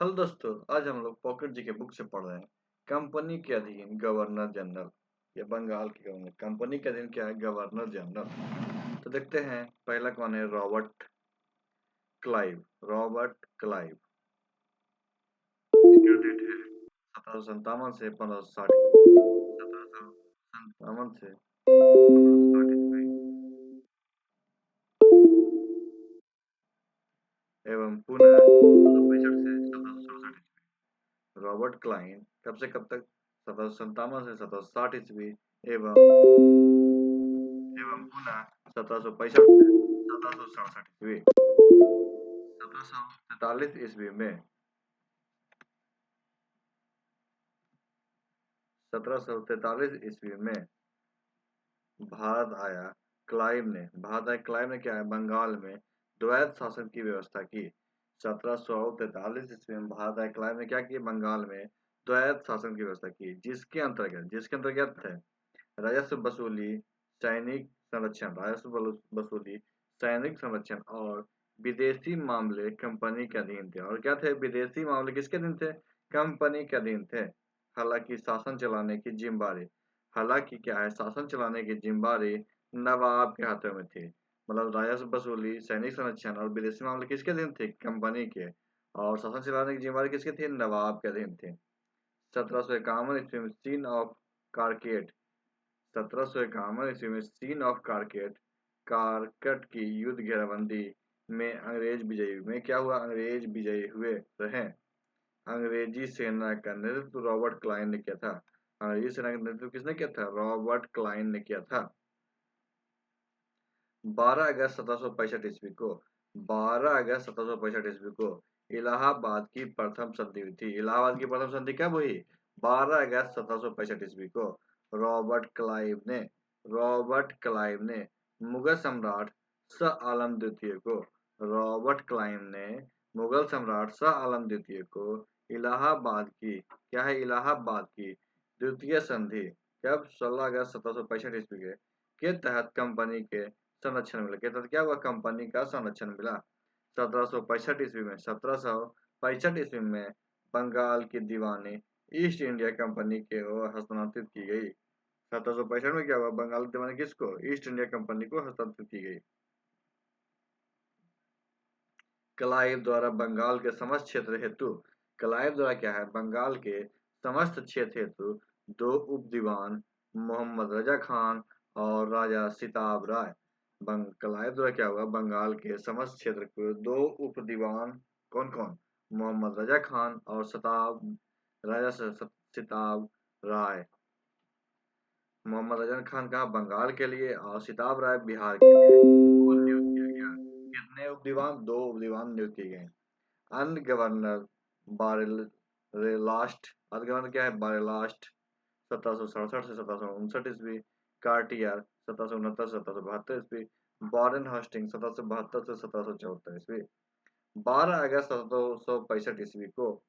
Hello दोस्तों, आज हम लोग पॉकेट जी के बुक से पढ़ रहे हैं। कंपनी के अधीन गवर्नर जनरल। ये बंगाल के गवर्नर कंपनी के अधीन क्या है? Governor general. तो देखते हैं पहला कौन है? Robert Clive. Robert Clive. इसका डेट है 1757 से 1560। 1757 से 1560 एवं पुनः 1965 से 1767। रॉबर्ट क्लाइन कब से कब तक? 1757 से 1760 एवं एवं पुनः 1765 से 1767 1743 में 1743 में भारत आया क्लाइव ने क्या है? बंगाल में द्वैत शासन की व्यवस्था की। 1743 में भारत आया क्लाइव ने क्या किया? बंगाल में द्वैत शासन की व्यवस्था की, जिसके अंतर्गत है राजस्व वसूली, सैनिक संरक्षण और विदेशी मामले कंपनी के अधीन थे। और क्या थे? विदेशी मामले किसके अधीन थे? कंपनी के अधीन थे। हालांकि शासन चलाने की जिम्मेदारी हालांकि क्या है? शासन चलाने की जिम्मेदारी नवाब के हाथों में थी। मतलब राजस्व वसूली, सैनिक संरक्षण और विदेशी मामले किसके अधीन थे? कंपनी के। और शासन चलाने की जिम्मेदारी किसकी थी? नवाब के अधीन थी। 1751 में सीन ऑफ कारकेट 1751 में सीन ऑफ कारकट की युद्ध घेराबंदी में क्या हुआ? अंग्रेज विजयी हुए रहे। अंग्रेजी सेना का नेतृत्व रॉबर्ट क्लाइन ने किया था। अंग्रेजी सेना का नेतृत्व किसने किया था? रॉबर्ट क्लाइन ने किया था। 12 अगस्त 1765 ईस्वी को 12 अगस्त 1765 ईस्वी को इलाहाबाद की प्रथम संधि हुई थी। इलाहाबाद की प्रथम संधि कब हुई? 12 अगस्त 1765 ईस्वी को रॉबर्ट क्लाइव ने मुगल सम्राट शाह आलम द्वितीय को रॉबर्ट क्लाइव ने मुगल सम्राट शाह आलम द्वितीय को इलाहाबाद की क्या है? इलाहाबाद की द्वितीय संधि कब? 16 अगस्त 1765 ईस्वी के तहत कंपनी के संरक्षण मिला। के तहत क्या हुआ? कंपनी का संरक्षण मिला। 1765 ईस्वी में बंगाल की दीवानी ईस्ट इंडिया कंपनी के ओर हस्तांतरित की गई। 1765 में क्या हुआ? बंगाल की दीवानी किसको? ईस्ट इंडिया कंपनी को हस्तांतरित की गई। क्लाइव द्वारा बंगाल के समस्त क्षेत्र हेतु क्लाइव द्वारा क्या है? बंगाल के समस्त क्षेत्र हेतु 2 उप दीवान मोहम्मद रजा खान और राजा सिताब राय। क्लाइव द्वारा क्या हुआ? बंगाल के समस्त क्षेत्र को 2 उप दीवान कौन कौन? मोहम्मद रजा खान और सिताब राय। मोहम्मद रजा खान कहा? बंगाल के लिए और सिताब राय बिहार के लिए नियुक्त किया गया। कितने उप दीवान? 2 उप दीवान नियुक्त किए गए। अन्य गवर्नर क्या है? बारेलास्ट 1767 से 1759 ईस्वी। कार्टियर 1769 से 1772 ईस्वी। वॉरेन हॉस्टिंग 1772 से 1774 ईस्वी। 12 अगस्त 1765 ईस्वी को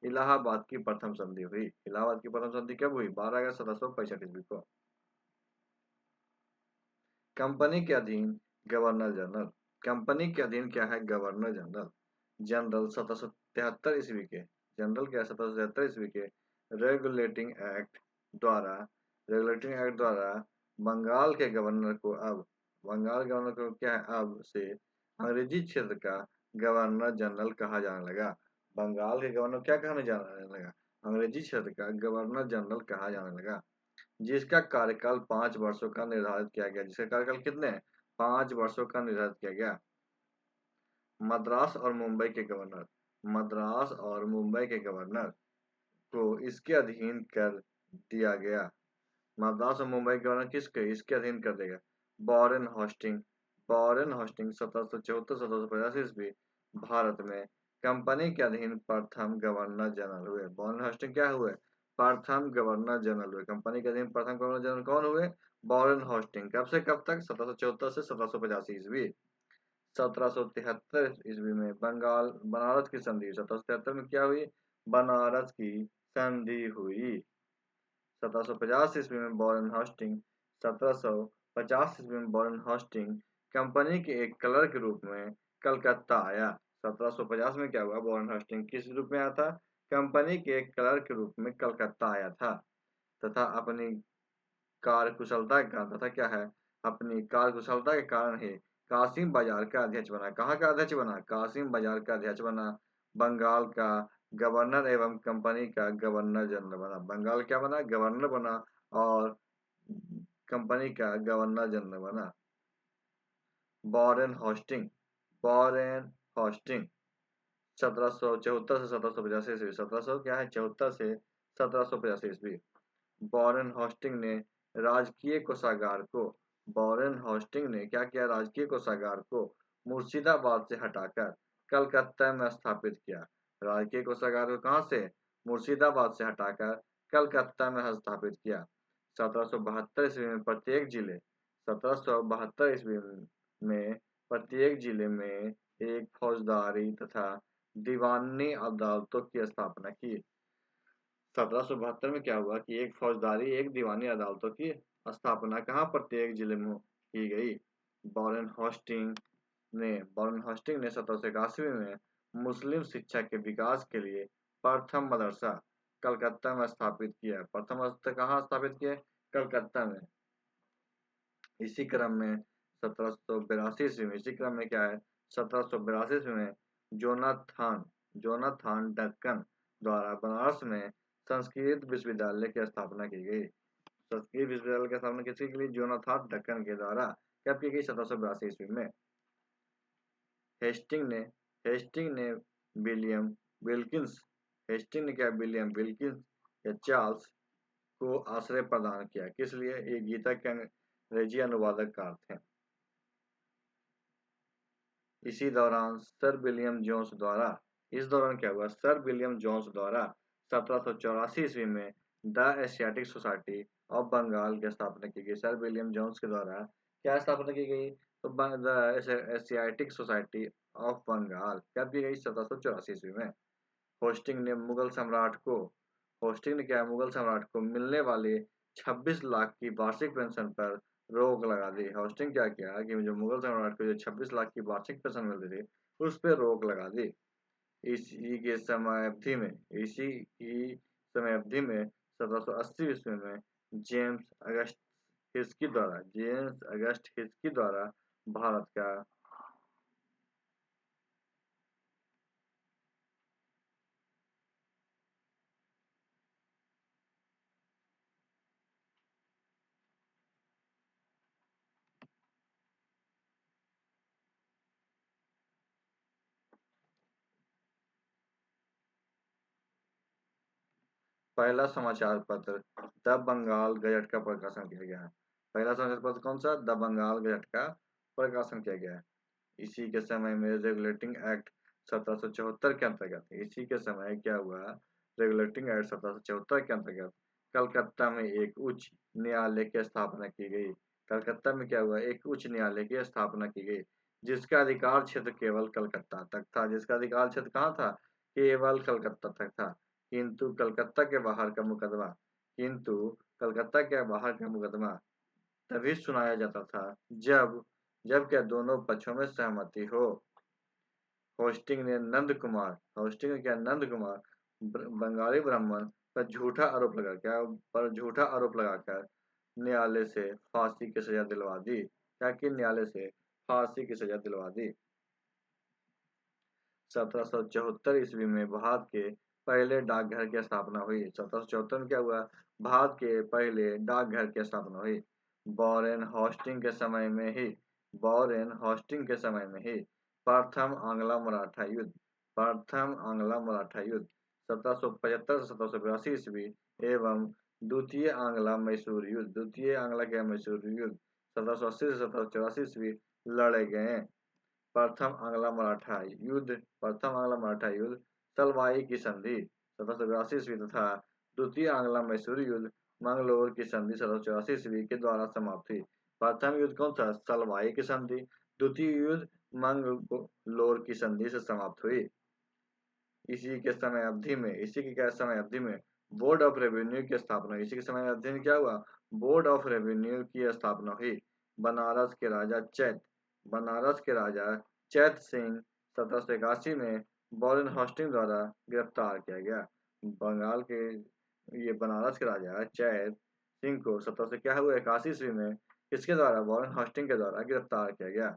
इलाहाबाद की प्रथम संधि हुई। इलाहाबाद की प्रथम संधि कब हुई? 12 अगस्त 1765 ईस्वी को। कंपनी के अधीन गवर्नर जनरल। कंपनी के अधीन क्या है? Governor general. जनरल 1773 ईस्वी के जनरल क्या? 1773 ईस्वी के रेगुलेटिंग एक्ट द्वारा बंगाल के गवर्नर को क्या है? अब से अंग्रेजी क्षेत्र का गवर्नर जनरल कहा जाने लगा। बंगाल के गवर्नर क्या कहने जाने लगा? अंग्रेजी क्षेत्र का गवर्नर जनरल कहा जाने लगा। जिसका कार्यकाल 5 वर्षों का निर्धारित किया गया। जिसका कार्यकाल कितने? 5 वर्षों का निर्धारित किया गया। मद्रास और मुंबई के गवर्नर को इसके अधीन कर दिया गया। मद्रास और मुंबई के गवर्नर इसके अधीन कर देगा। वॉरेन हॉस्टिंग 1774-1785 ईस्वी भारत में कंपनी के अधीन प्रथम गवर्नर जनरल हुए। वॉरेन हॉस्टिंग क्या हुए? प्रथम गवर्नर जनरल हुए। कंपनी के अधीन प्रथम गवर्नर जनरल कौन हुए? Warren hoisting. कब से कब तक? 1774 से 1785 ईस्वी। 1773 ईस्वी में बनारस की संधि। 1773 में क्या हुई? बनारस की संधि हुई। 1750 ईस्वी में वॉरेन हॉस्टिंग 1750 ईस्वी में वॉरेन हॉस्टिंग कंपनी के एक क्लर्क के रूप में कलकत्ता आया। 1750 में क्या हुआ, वॉरेन हॉस्टिंग किस रूप में आया था, कंपनी के क्लर्क के रूप में कलकत्ता आया था तथा अपनी कार्यकुशलता के कारण तथा क्या है, अपनी कार्यकुशलता के कारण ही कासिम बाजार का अध्यक्ष बना। कहाँ का अध्यक्ष बना, कासिम बाजार का अध्यक्ष बना। बंगाल का गवर्नर एवं कंपनी का गवर्नर जनरल बना। बंगाल क्या बना, गवर्नर बना और कंपनी का गवर्नर जनरल बना। वॉरेन हॉस्टिंग, वॉरेन हॉस्टिंग 1774 से 1785 ईस्वी, 1700 क्या है 74 से 1785 ईस्वी। वॉरेन हॉस्टिंग ने राजकीय कोषागार को, वॉरेन हॉस्टिंग ने क्या किया, राजकीय कोषागार को मुर्शिदाबाद से हटाकर कलकत्ता में स्थापित किया। राजकीय कोषागार को कहाँ से, मुर्शिदाबाद से हटाकर कलकत्ता में स्थापित किया। 1772 ईस्वी में प्रत्येक जिले, 1772 ईस्वी में प्रत्येक जिले में एक फौजदारी तथा दीवानी अदालतों की स्थापना की। 1772 में क्या हुआ कि एक फौजदारी एक दीवानी अदालतों की स्थापना कहाँ, प्रत्येक जिले में की गई। वॉरेन हॉस्टिंग ने 1781 में मुस्लिम शिक्षा के विकास के लिए प्रथम मदरसा कलकत्ता में स्थापित किया। प्रथम मदरसा कहाँ स्थापित किया, कलकत्ता में। इसी क्रम में 1782 ईस्वी में, इसी क्रम में क्या है, 1782 ईस्वी में जोनाथन डक्कन द्वारा बनारस में संस्कृत विश्वविद्यालय की स्थापना की गई। संस्कृत विश्वविद्यालय की स्थापना किसकी की गई, जोनाथन डक्कन के द्वारा कब की गई, 1782 ईस्वी में। हेस्टिंग ने विलियम विल्किंस, हेस्टिंग ने क्या, विलियम विल्किंस या चार्ल्स को आश्रय प्रदान किया। किस लिए, ये गीता के अंग्रेजी अनुवादक कार थे। इसी दौरान सर विलियम जोन्स द्वारा, इस दौरान क्या हुआ, सर विलियम जोन्स द्वारा 1784 ईस्वी में the Asiatic society of Bengal की स्थापना की गई। सर विलियम जोन्स के द्वारा क्या स्थापना की गई, तो the Asiatic society of Bengal कब की गई, 1784 ईस्वी में। होस्टिंग ने मुगल सम्राट को, होस्टिंग ने क्या, मुगल सम्राट को मिलने वाले 26 लाख की वार्षिक पेंशन पर रोक लगा दी। होस्टिंग क्या किया कि जो मुगल सम्राट को जो 26 लाख की वार्षिक पेंशन मिलती थी उस पर रोक लगा दी। इसी के समयावधि में, इसी की समयावधि में 1780 ईस्वी में जेम्स अगस्ट हिस्की द्वारा भारत का पहला समाचार पत्र द बंगाल गजट का प्रकाशन किया गया है। पहला समाचार पत्र कौन सा, द बंगाल गजट का प्रकाशन किया गया है। इसी के समय में रेगुलेटिंग एक्ट 1774 के अंतर्गत, इसी के समय क्या हुआ, रेगुलेटिंग एक्ट 1774 के अंतर्गत कलकत्ता में एक उच्च न्यायालय की स्थापना की गई। कलकत्ता में क्या हुआ, एक उच्च न्यायालय की स्थापना की गई जिसका अधिकार क्षेत्र केवल कलकत्ता तक था। जिसका अधिकार क्षेत्र कहाँ था, केवल कलकत्ता तक था। किंतु कलकत्ता के बाहर का मुकदमा, किंतु कलकत्ता के बाहर का मुकदमा तभी सुनाया जाता था जब क्या दोनों पक्षों में सहमति हो। होस्टिंग ने नंद कुमार बंगाली ब्राह्मण पर झूठा आरोप लगाकर न्यायालय से फांसी की सजा दिलवा दी। क्या कि न्यायालय से फांसी की सजा दिलवा दी। 1774 ईस्वी में भारत के पहले डाकघर की स्थापना हुई। 1774 में क्या हुआ, भारत के पहले डाकघर की स्थापना हुई। वॉरेन हॉस्टिंग के समय में ही प्रथम आंग्ला मराठा युद्ध 1775 से 1782 ईस्वी एवं द्वितीय आंग्ला मैसूर युद्ध 1780 से 1784 ईस्वी लड़े गए। प्रथम आंग्ला मराठा युद्ध सलवाई की संधि 1782 ईस्वी तथा द्वितीय आंग्ला मैसूर युद्ध मंगलोर की संधि 1784 ईस्वी के द्वारा समाप्त हुई। प्रथम युद्ध कौन सा, सलवाई की संधि। द्वितीय युद्ध मंगलोर की संधि से समाप्त हुई। इसी के समय अवधि में बोर्ड ऑफ रेवेन्यू की स्थापना हुई। इसी के समय अवधि में क्या हुआ, बोर्ड ऑफ रेवेन्यू की स्थापना हुई। बनारस के राजा चैत सिंह 1781 में वॉरेन हॉस्टिंग द्वारा गिरफ्तार किया गया। बंगाल के ये बनारस के राजा जैद सिंह को 1781 ईस्वी में इसके द्वारा वॉरेन हॉस्टिंग के द्वारा गिरफ्तार किया गया।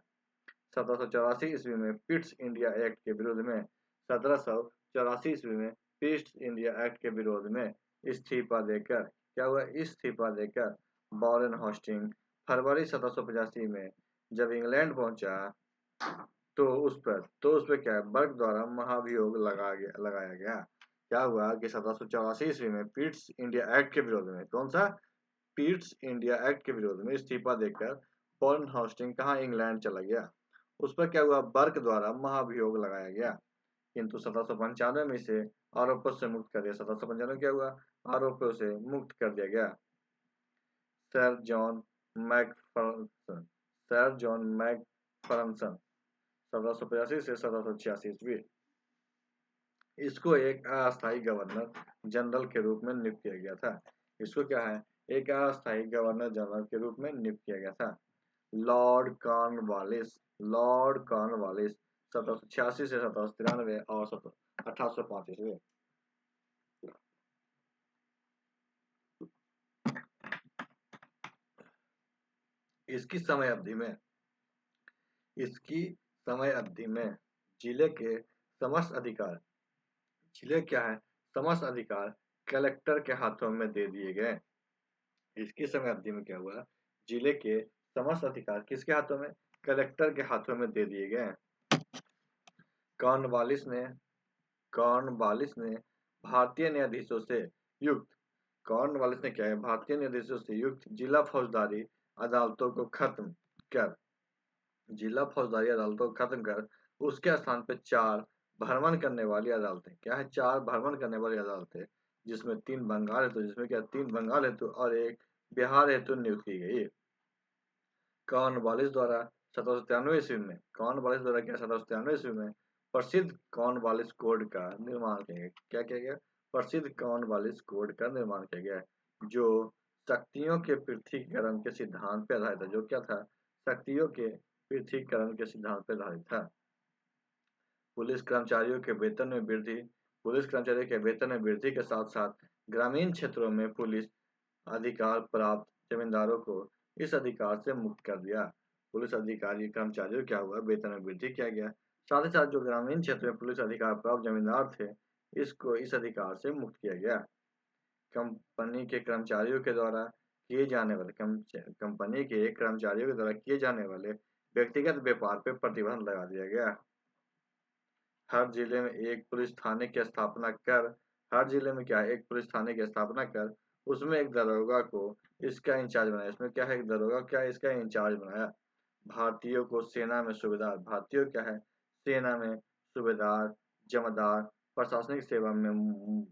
1784 ईस्वी में पिट्स इंडिया एक्ट के विरोध में 1784 ईस्वी में पिट्स इंडिया एक्ट के विरोध में इस्तीफा देकर क्या हुआ, इस्तीफा देकर वॉरेन हॉस्टिंग फरवरी 1785 में जब इंग्लैंड पहुंचा तो उस पर क्या है, बर्ग द्वारा महाभियोग लगाया गया। क्या हुआ कि 1784 ईस्वी में पिट्स इंडिया एक्ट के विरोध में, कौन सा, पिट्स इंडिया एक्ट के विरोध में इस्तीफा देकर वॉरेन हॉस्टिंग कहाँ, इंग्लैंड चला गया। उस पर क्या हुआ, बर्ग द्वारा महाभियोग लगाया गया, किंतु 1795 में इसे आरोपों से मुक्त कर दिया। 1795 क्या हुआ, आरोपों से मुक्त कर दिया गया। Sir John Macpherson, sir John Macpherson 1785 से 1786 ईस्वी, इसको एक अस्थायी गवर्नर जनरल के रूप में नियुक्त किया गया था। इसको क्या है, एक अस्थायी गवर्नर जनरल के रूप में नियुक्त किया गया था। लॉर्ड कॉर्नवालिस, लॉर्ड कॉर्नवालिस 1786 से 1793 और 1805 ईस्वी। इसकी समय अवधि में, इसकी समय अवधि में जिले के समस्त अधिकार, जिले क्या है, समस्त अधिकार कलेक्टर के हाथों में दे दिए गए। इसकी समय अवधि में क्या हुआ, जिले के समस्त अधिकार किसके हाथों में, कलेक्टर के हाथों में दे दिए गए। कॉर्नवालिस ने भारतीय न्यायाधीशों से युक्त, कॉर्नवालिस ने क्या है, भारतीय न्यायाधीशों से युक्त जिला फौजदारी अदालतों को खत्म कर, जिला फौजदारी अदालतों को खत्म कर उसके स्थान पे 4 भ्रमण करने वाली अदालतें, क्या है, 4 भ्रमण करने वाली अदालतें, जिसमें 3 बंगाल हेतु, जिसमें क्या 3 बंगाल हेतु और 1 बिहार हेतु नियुक्त की गई। कॉर्नवालिस द्वारा 1793 ईस्वी में, कॉर्नवालिस द्वारा क्या 1793 ईस्वी में प्रसिद्ध कॉर्नवालिस कोड का निर्माण किया गया। क्या किया गया, प्रसिद्ध कॉर्नवालिस कोड का निर्माण किया गया, जो शक्तियों के पृथकीकरण के सिद्धांत पर आधारित था। जो क्या था, शक्तियों के पृथकीकरण के सिद्धांत पर आधारित था। पुलिस कर्मचारियों के वेतन में वृद्धि, पुलिस कर्मचारियों के वेतन में वृद्धि के साथ साथ ग्रामीण क्षेत्रों में पुलिस अधिकार प्राप्त जमींदारों को इस अधिकार से मुक्त कर दिया। पुलिस अधिकारी कर्मचारियों क्या हुआ, वेतन में वृद्धि किया गया, साथ ही साथ जो ग्रामीण क्षेत्र में पुलिस अधिकार प्राप्त जमींदार थे, इसको इस अधिकार से मुक्त किया गया। कंपनी के कर्मचारियों के द्वारा किए जाने वाले, कंपनी के कर्मचारियों के द्वारा किए जाने वाले व्यक्तिगत व्यापार पर प्रतिबंध लगा दिया गया। हर जिले में एक पुलिस थाने की स्थापना कर, हर जिले में क्या है, एक पुलिस थाने की स्थापना कर उसमें एक दरोगा को इसका इंचार्ज बनाया। इसमें क्या है, एक दरोगा क्या है, इसका इंचार्ज बनाया। भारतीयों को सेना में सूबेदार, भारतीयों क्या है, सेना में सूबेदार, जमादार, प्रशासनिक सेवा में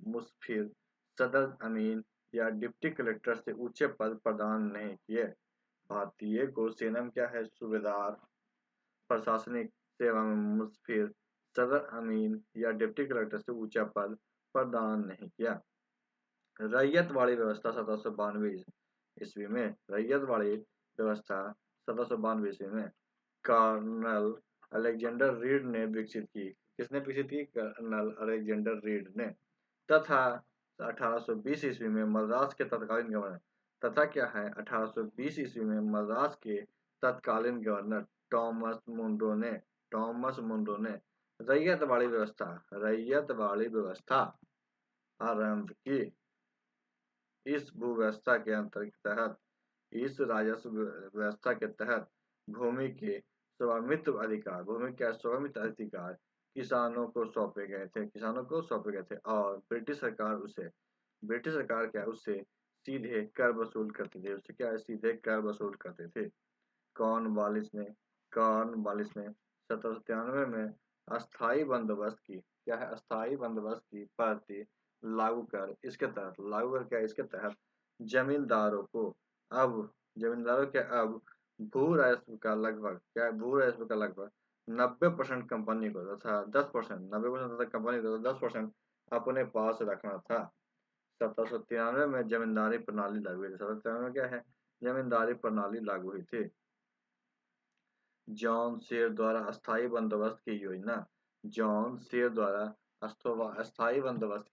मुस्फिर, सदर अमीन या डिप्टी कलेक्टर से ऊंचे पद प्रदान नहीं किए। भारतीय को सेना में क्या है, सूबेदार, प्रशासनिक सेवा में मुस्फिर, सदर अमीन या डिप्टी कलेक्टर से ऊंचा पद प्रदान नहीं किया। रैयतवाड़ी व्यवस्था 1792 ईस्वी में, रैयतवाड़ी व्यवस्था 1792 ईस्वी में कर्नल अलेक्जेंडर रीड ने विकसित की। किसने विकसित की, कर्नल अलेक्जेंडर रीड ने। तथा 1820 ईस्वी में मद्रास के तत्कालीन गवर्नर, तथा क्या है, 1820 ईस्वी में मद्रास के तत्कालीन गवर्नर टॉमस मुंड्रो ने रैयतवाड़ी व्यवस्था आरंभ की। इस भूव्यवस्था के तहत, इस राजस्व व्यवस्था के तहत भूमि के स्वामित्व अधिकार, भूमि के स्वामित्व अधिकार किसानों को सौंपे गए थे, किसानों को सौंपे गए थे, और ब्रिटिश सरकार क्या उससे सीधे कर वसूल करते थे, उससे क्या है, सीधे कर वसूल करते थे। कॉर्नवालिस ने 1793 में अस्थायी बंदोबस्त की, क्या है, अस्थायी बंदोबस्त की पद्धति लागू कर, इसके तहत लागू कर क्या, इसके तहत जमींदारों के अब भू राजस्व का लगभग क्या है, भू राजस्व का लगभग 90% कंपनी को तथा 10%, 90% तथा कंपनी को 10% अपने पास रखना था। 1793 में जमींदारी प्रणाली लागू हुई थी। 1793 में क्या है, जमींदारी प्रणाली लागू हुई थी। जॉन शेर द्वारा अस्थायी बंदोबस्त की योजना। जॉन शेर द्वारा अस्थायी बंदोबस्त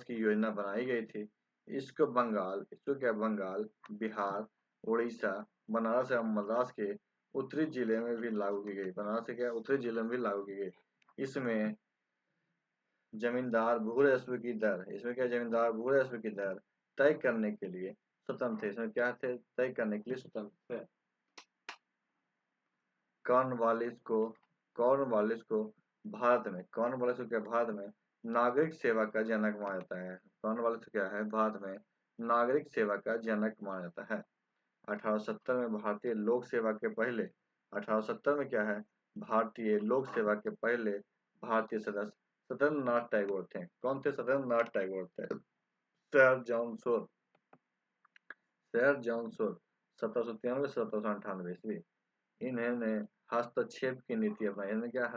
की योजना बनाई गई थी। इसको क्या बंगाल, बिहार, उड़ीसा, बनारस एवं मद्रास के उत्तरी जिले में भी लागू की गई। बनारस के क्या उत्तरी जिले में भी लागू की गई। इसमें जमींदार भू राजस्व की दर, तय करने के लिए स्वतंत्र थे। इसमें क्या थे? तय करने के लिए स्वतंत्र थे। कॉर्नवालिस को भारत में नागरिक सेवा का जनक माना जाता है। कॉर्नवालिस क्या है? भारत में नागरिक सेवा का जनक माना जाता है। 1870 में भारतीय लोक सेवा के पहले 1870 में क्या है? भारतीय लोक सेवा के पहले भारतीय सदस्य सत्येंद्रनाथ टैगोर थे। कौन थे? सत्येंद्रनाथ टैगोर थे। सर जॉन सोल 1793 से 1798 ईस्वी। इन्होंने हस्तक्षेप की नीति अपनाई। इन्होंने क्या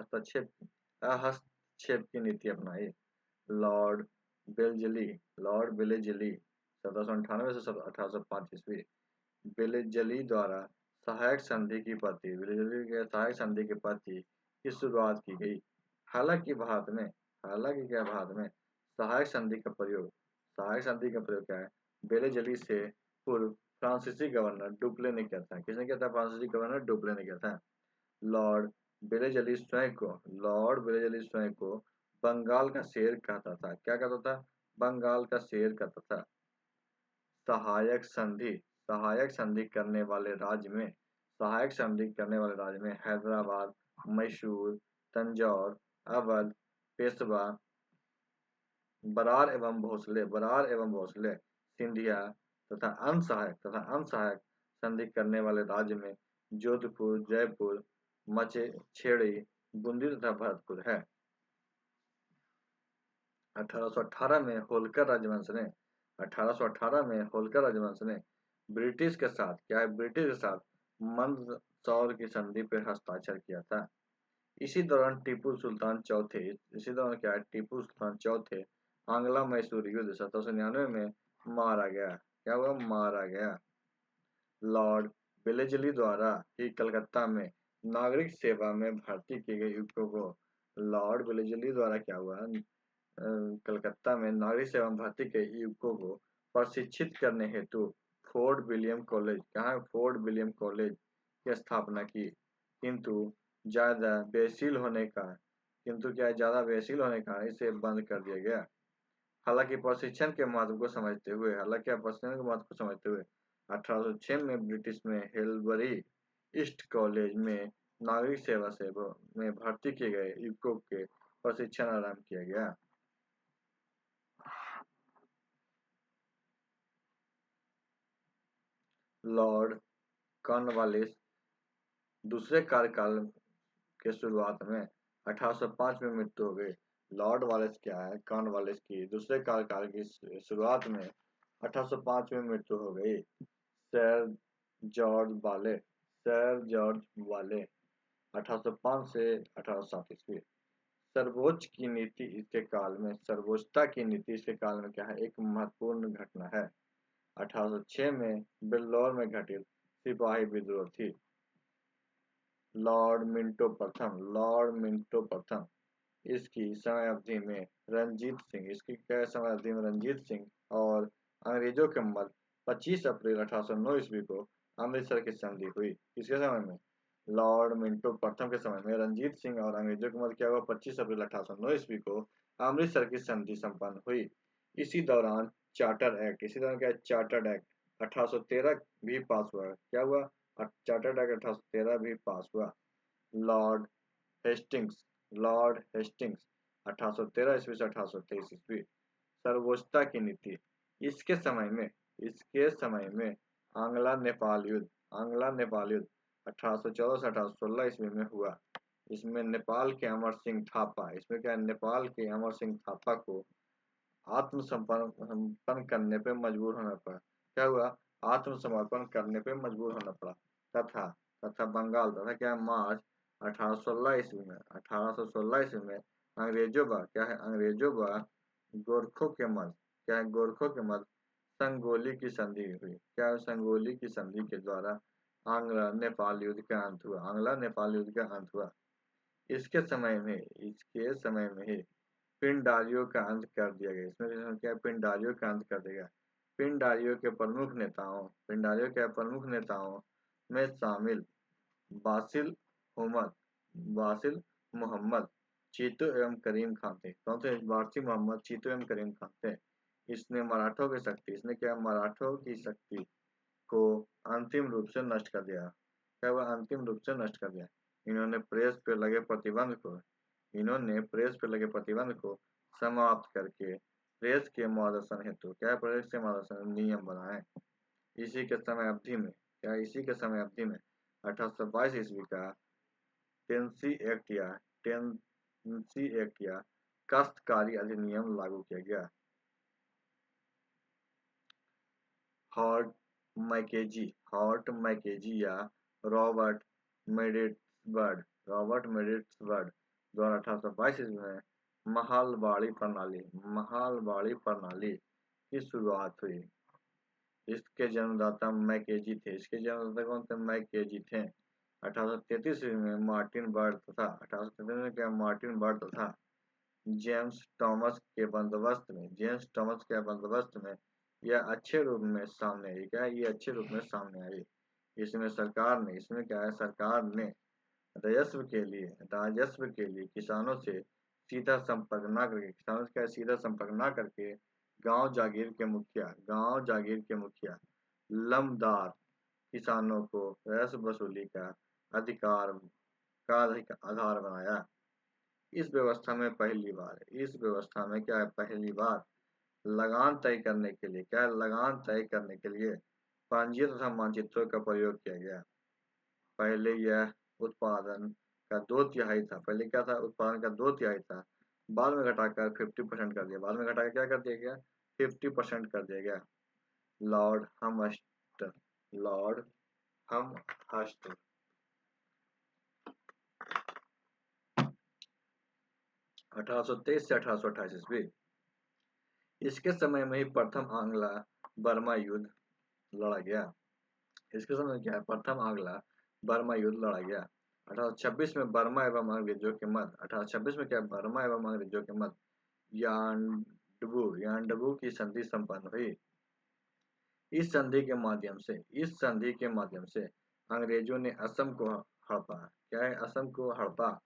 हस्तक्षेप की नीति अपनाई। लॉर्ड बेलेजली 1798 से 1805 ईस्वी। बेलेजली द्वारा सहायक संधि की पद्धति की शुरुआत की गई। हालांकि भारत में सहायक संधि का प्रयोग क्या है? बेलेजली से पूर्व फ्रांसीसी गवर्नर डुप्ले ने किया था। किसने किया था? फ्रांसीसी गवर्नर डुप्ले ने किया था। लॉर्ड बेलेजली स्वयं को बंगाल का शेर कहता था। क्या कहता था? बंगाल का शेर कहता था। सहायक संधि करने वाले राज्य में हैदराबाद, मैसूर, तंजौर, अवध, पेशवा, बरार एवं भोसले, सिंधिया तथा अनसहायक संधि करने वाले राज्य में जोधपुर, जयपुर, मचेछेड़ी, बूंदी तथा भरतपुर है। 1818 में होलकर राजवंश ने ब्रिटिश के साथ मंदसौर की संधि पर हस्ताक्षर किया था। इसी दौरान टीपू सुल्तान चौथे आंग्ला मैसूर युद्ध 1799 में मारा गया। लॉर्ड बेलेजली द्वारा ही कलकत्ता में नागरिक सेवा में भर्ती किए गए युवकों को कलकत्ता में नागरिक सेवा में भर्ती के युवकों को प्रशिक्षित करने हेतु फोर्ट विलियम कॉलेज की स्थापना की। किंतु ज्यादा व्ययशील होने का इसे बंद कर दिया गया। हालांकि प्रशिक्षण के महत्व को समझते हुए 1806 में ब्रिटिश में हेलबरी ईस्ट कॉलेज में नागरिक सेवा में भर्ती किए गए युवकों के प्रशिक्षण आरंभ किया गया। लॉर्ड कॉर्नवालिस दूसरे कार्यकाल के शुरुआत में 1805 में मृत्यु हो गई। लॉर्ड वालिस क्या है? कॉर्नवालिस की दूसरे कार्यकाल की शुरुआत में 1805 में मृत्यु हो गई। सर जॉर्ज वाले 1805 से 1807 ईस्वी। सर्वोच्चता की नीति इसके काल में क्या है? एक महत्वपूर्ण घटना है। 1806 में बिल्लौर में घटित सिपाही विद्रोह थी। लॉर्ड मिंटो प्रथम इसकी समय अवधि में रंजीत सिंह और अंग्रेजों के मध्य 25 अप्रैल 1809 ईस्वी को अमृतसर की संधि हुई। किसके समय में? लॉर्ड मिंटो प्रथम के समय में रंजीत सिंह और अंग्रेजों के मध्य क्या हुआ? 25 अप्रैल 1809 ईस्वी को अमृतसर की संधि संपन्न हुई। इसी दौरान चार्टर एक्ट 1813 भी पास हुआ। क्या हुआ? चार्टर एक्ट 1813 भी पास हुआ। लॉर्ड हेस्टिंग्स 1813 ईस्वी से 1823 ईस्वी। सर्वोच्चता की नीति इसके समय में आंग्ला नेपाल युद्ध 1814 से 1816 ईस्वी में हुआ। इसमें नेपाल के अमर सिंह थापा को आत्मसमर्पण करने पे मजबूर होना पड़ा। क्या हुआ? आत्मसमर्पण करने पे मजबूर होना पड़ा। तथा बंगाल क्या मार्च 1816 ईस्वी में अंग्रेजों व गोरखों के मध्य संगोली की संधि हुई। क्या? संगोली की संधि के द्वारा आंग्ला नेपाल युद्ध का अंत हुआ। आंग्ला नेपाल युद्ध का अंत हुआ। इसके समय में ही पिंडारियों का अंत कर दिया गया। इसमें क्या पिंडारियों का अंत कर दिया। पिंडारियों के प्रमुख नेताओं में शामिल बासिल मोहम्मद चीतू एवं करीम खान थे। कौन से? बासिल मोहम्मद चीतू एवं करीम खान थे। इसने मराठों की शक्ति को अंतिम रूप से नष्ट कर दिया। क्या हुआ? अंतिम रूप से नष्ट कर दिया। इन्होंने प्रेस पे लगे प्रतिबंध को समाप्त करके प्रेस के मार्गदर्शन हेतु नियम बनाए। इसी के समय अवधि में 1822 ईस्वी का टेंसी एक्ट या काश्तकारी अधिनियम लागू किया गया। हॉर्ट मैकेजी या रॉबर्ट मेडिट्सबर्ग द्वारा 1822 ईस्वी में महालबाड़ी प्रणाली की शुरुआत हुई। इसके जन्मदाता मैकेजी थे। कौन थे? मैकेजी थे। 1833 ईस्वी में मार्टिन बर्ड तथा जेम्स टॉमस के बंदोबस्त में यह अच्छे रूप में सामने आई। इसमें सरकार ने राजस्व के लिए किसानों से सीधा संपर्क न करके गांव जागीर के मुखिया लमदार किसानों को राजस्व वसूली का आधार बनाया। इस व्यवस्था में पहली बार लगान तय करने के लिए पंजीय तथा मानचित्रों का प्रयोग किया गया। पहले यह उत्पादन का 2/3 था। बाद में घटाकर 50% कर दिया। 50% कर दिया गया। लॉर्ड हमहर्स्ट 1823 से 1828 ईस्वी। इसके समय में ही प्रथम आंग्ला बर्मा युद्ध लड़ा गया। 1826 में बर्मा एवं अंग्रेजों के मध्य यांडबू की संधि संपन्न हुई। इस संधि के माध्यम से अंग्रेजों ने असम को हड़पा।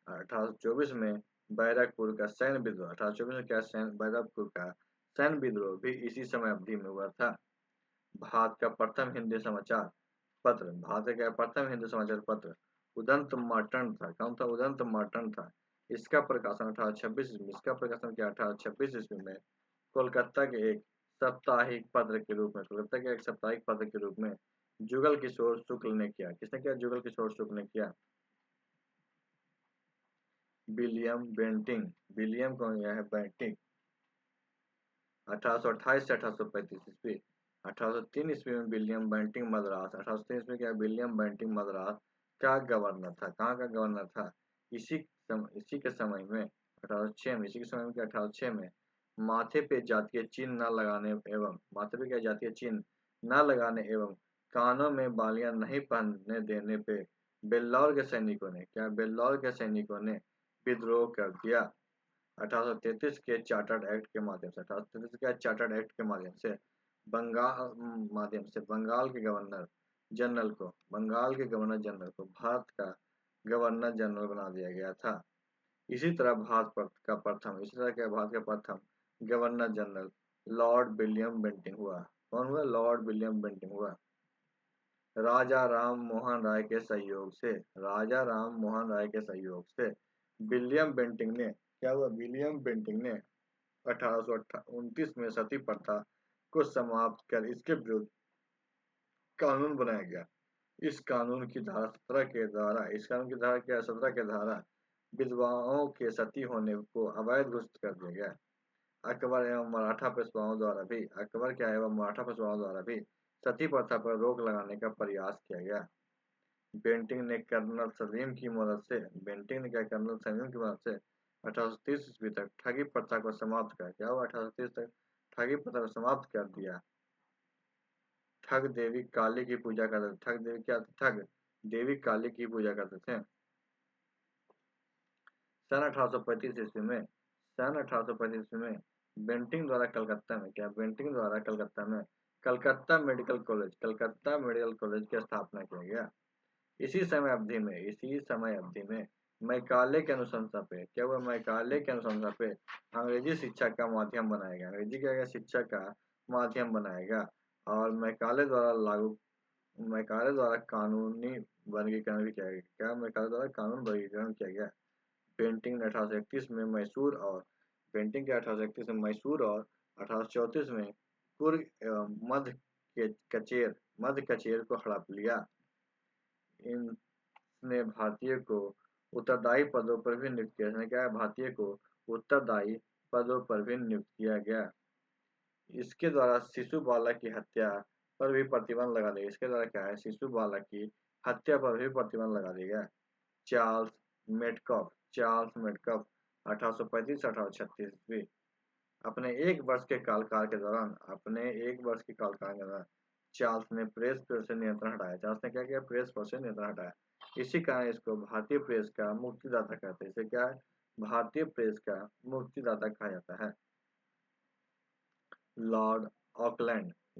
1824 में बैरकपुर का सैन्य विद्रोह भी इसी समय अवधि में हुआ था। भारत का प्रथम हिंदी समाचार पत्र उदंत मार्टन था। कौन था? उदंत मार्टन था। इसका प्रकाशन 1826 ईस्वी में कोलकाता के एक साप्ताहिक पत्र के रूप में जुगल किशोर शुक्ल ने किया। किसने किया? जुगल किशोर शुक्ल ने किया। विलियम कौन है? बेंटिंक 1828 से 1835 ईस्वी। 1803 ईस्वी में विलियम बेंटिंक मद्रास का गवर्नर था। कहाँ का गवर्नर था? इसी के समय में 1806 में माथे पे जातीय चिन्ह न लगाने एवं कानों में बालियां नहीं पहनने देने पे बेल्लौर के सैनिकों ने विद्रोह कर दिया। 1833 के चार्टर्ड एक्ट के माध्यम से बंगाल के गवर्नर जनरल को भारत का गवर्नर जनरल बना दिया गया था। इसी तरह भारत का प्रथम governor general Lord William Bentinck हुआ। कौन हुआ? लॉर्ड विलियम बेंटिंक हुआ। राजा राम मोहन राय के सहयोग से विलियम बेंटिंक ने 1829 में सती प्रथा को समाप्त कर इसके विरुद्ध कानून बनाया गया। इस कानून की धारा 17 के द्वारा विधवाओं के सती होने को अवैध घोषित कर दिया गया। अकबर एवं मराठा पेशवाओं द्वारा भी सती प्रथा पर रोक लगाने का प्रयास किया गया। बेंटिंक ने कर्नल सलीम की मदद से 1830 ईस्वी तक ठगी प्रथा को समाप्त कर दिया। ठग देवी काली की पूजा करते थे। ठग देवी क्या? ठग देवी काली की पूजा करते थे। सन 1835 ईस्वी में सन 1835 ईस्वी में बेंटिंग द्वारा कलकत्ता में क्या? बेंटिंग द्वारा कलकत्ता मेडिकल कॉलेज की स्थापना किया गया। इसी समय अवधि में मैकाले के अनुशंसा पे क्या हुआ? मैकाले के अनुशंसा पे अंग्रेजी शिक्षा का माध्यम बनाया गया। अंग्रेजी क्या? शिक्षा का माध्यम बनाया गया और मैकाले द्वारा कानूनी वर्गीकरण भी किया गया। क्या? मैकाले द्वारा कानून वर्गीकरण किया गया। पेंटिंग 1831 में मैसूर और पेंटिंग के 1831 में मैसूर और 1834 में कुर्ग एवं मध्य कचेर को हड़प लिया। इसने भारतीय को उत्तरदायी पदों पर भी नियुक्त किया। इसने क्या है? भारतीय को उत्तरदायी पदों पर भी नियुक्त किया गया। इसके द्वारा शिशु बालक की हत्या पर भी प्रतिबंध लगा दिया। इसके द्वारा क्या है? शिशु बालक की हत्या पर भी प्रतिबंध लगा दिया गया। चार्ल्स मेडकॉफ 1835-1836 ईस्वी अपने एक वर्ष के कालकाल के दौरान चार्ल्स ने प्रेस पर से नियंत्रण हटाया। चार्ल्स ने क्या किया? प्रेस पर से नियंत्रण हटाया। इसी कारण इसको भारतीय प्रेस का मुक्तिदाता कहते हैं। इसे क्या है? भारतीय प्रेस का मुक्तिदाता कहा जाता है। लॉर्ड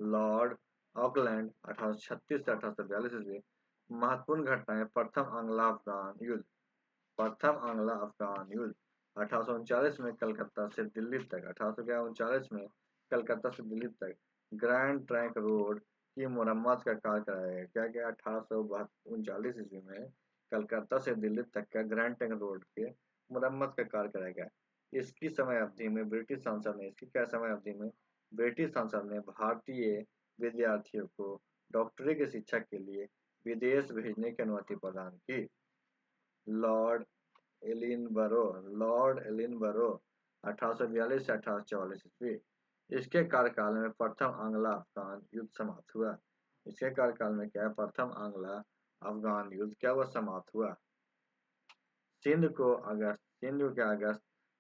लॉर्ड ऑकलैंड 1836 से 1842 ईस्वी महत्वपूर्ण घटनाएं। प्रथम आंग्ला अफगान युद्ध 1839 में कलकत्ता से दिल्ली तक 1839 में कलकत्ता से दिल्ली तक ग्रैंड ट्रंक रोड की मुरम्मत का कार्य कराया गया। क्या क्या? 1839 ईस्वी में कलकत्ता से दिल्ली तक का ग्रैंड ट्रंक रोड के मुरम्मत का कार्य कराया गया। इसकी समय अवधि में ब्रिटिश संसद ने भारतीय विद्यार्थियों को डॉक्टरी की शिक्षा के लिए विदेश भेजने की अनुमति प्रदान की। लॉर्ड एलिनबरो 1842 से 1844 ईस्वी इसके कार्यकाल में प्रथम आंग्ला अफगान युद्ध समाप्त हुआ। इसके कार्यकाल में क्या? प्रथम आंग्ला अफगान युद्ध क्या हुआ? समाप्त हुआ। सिंध को अगस्त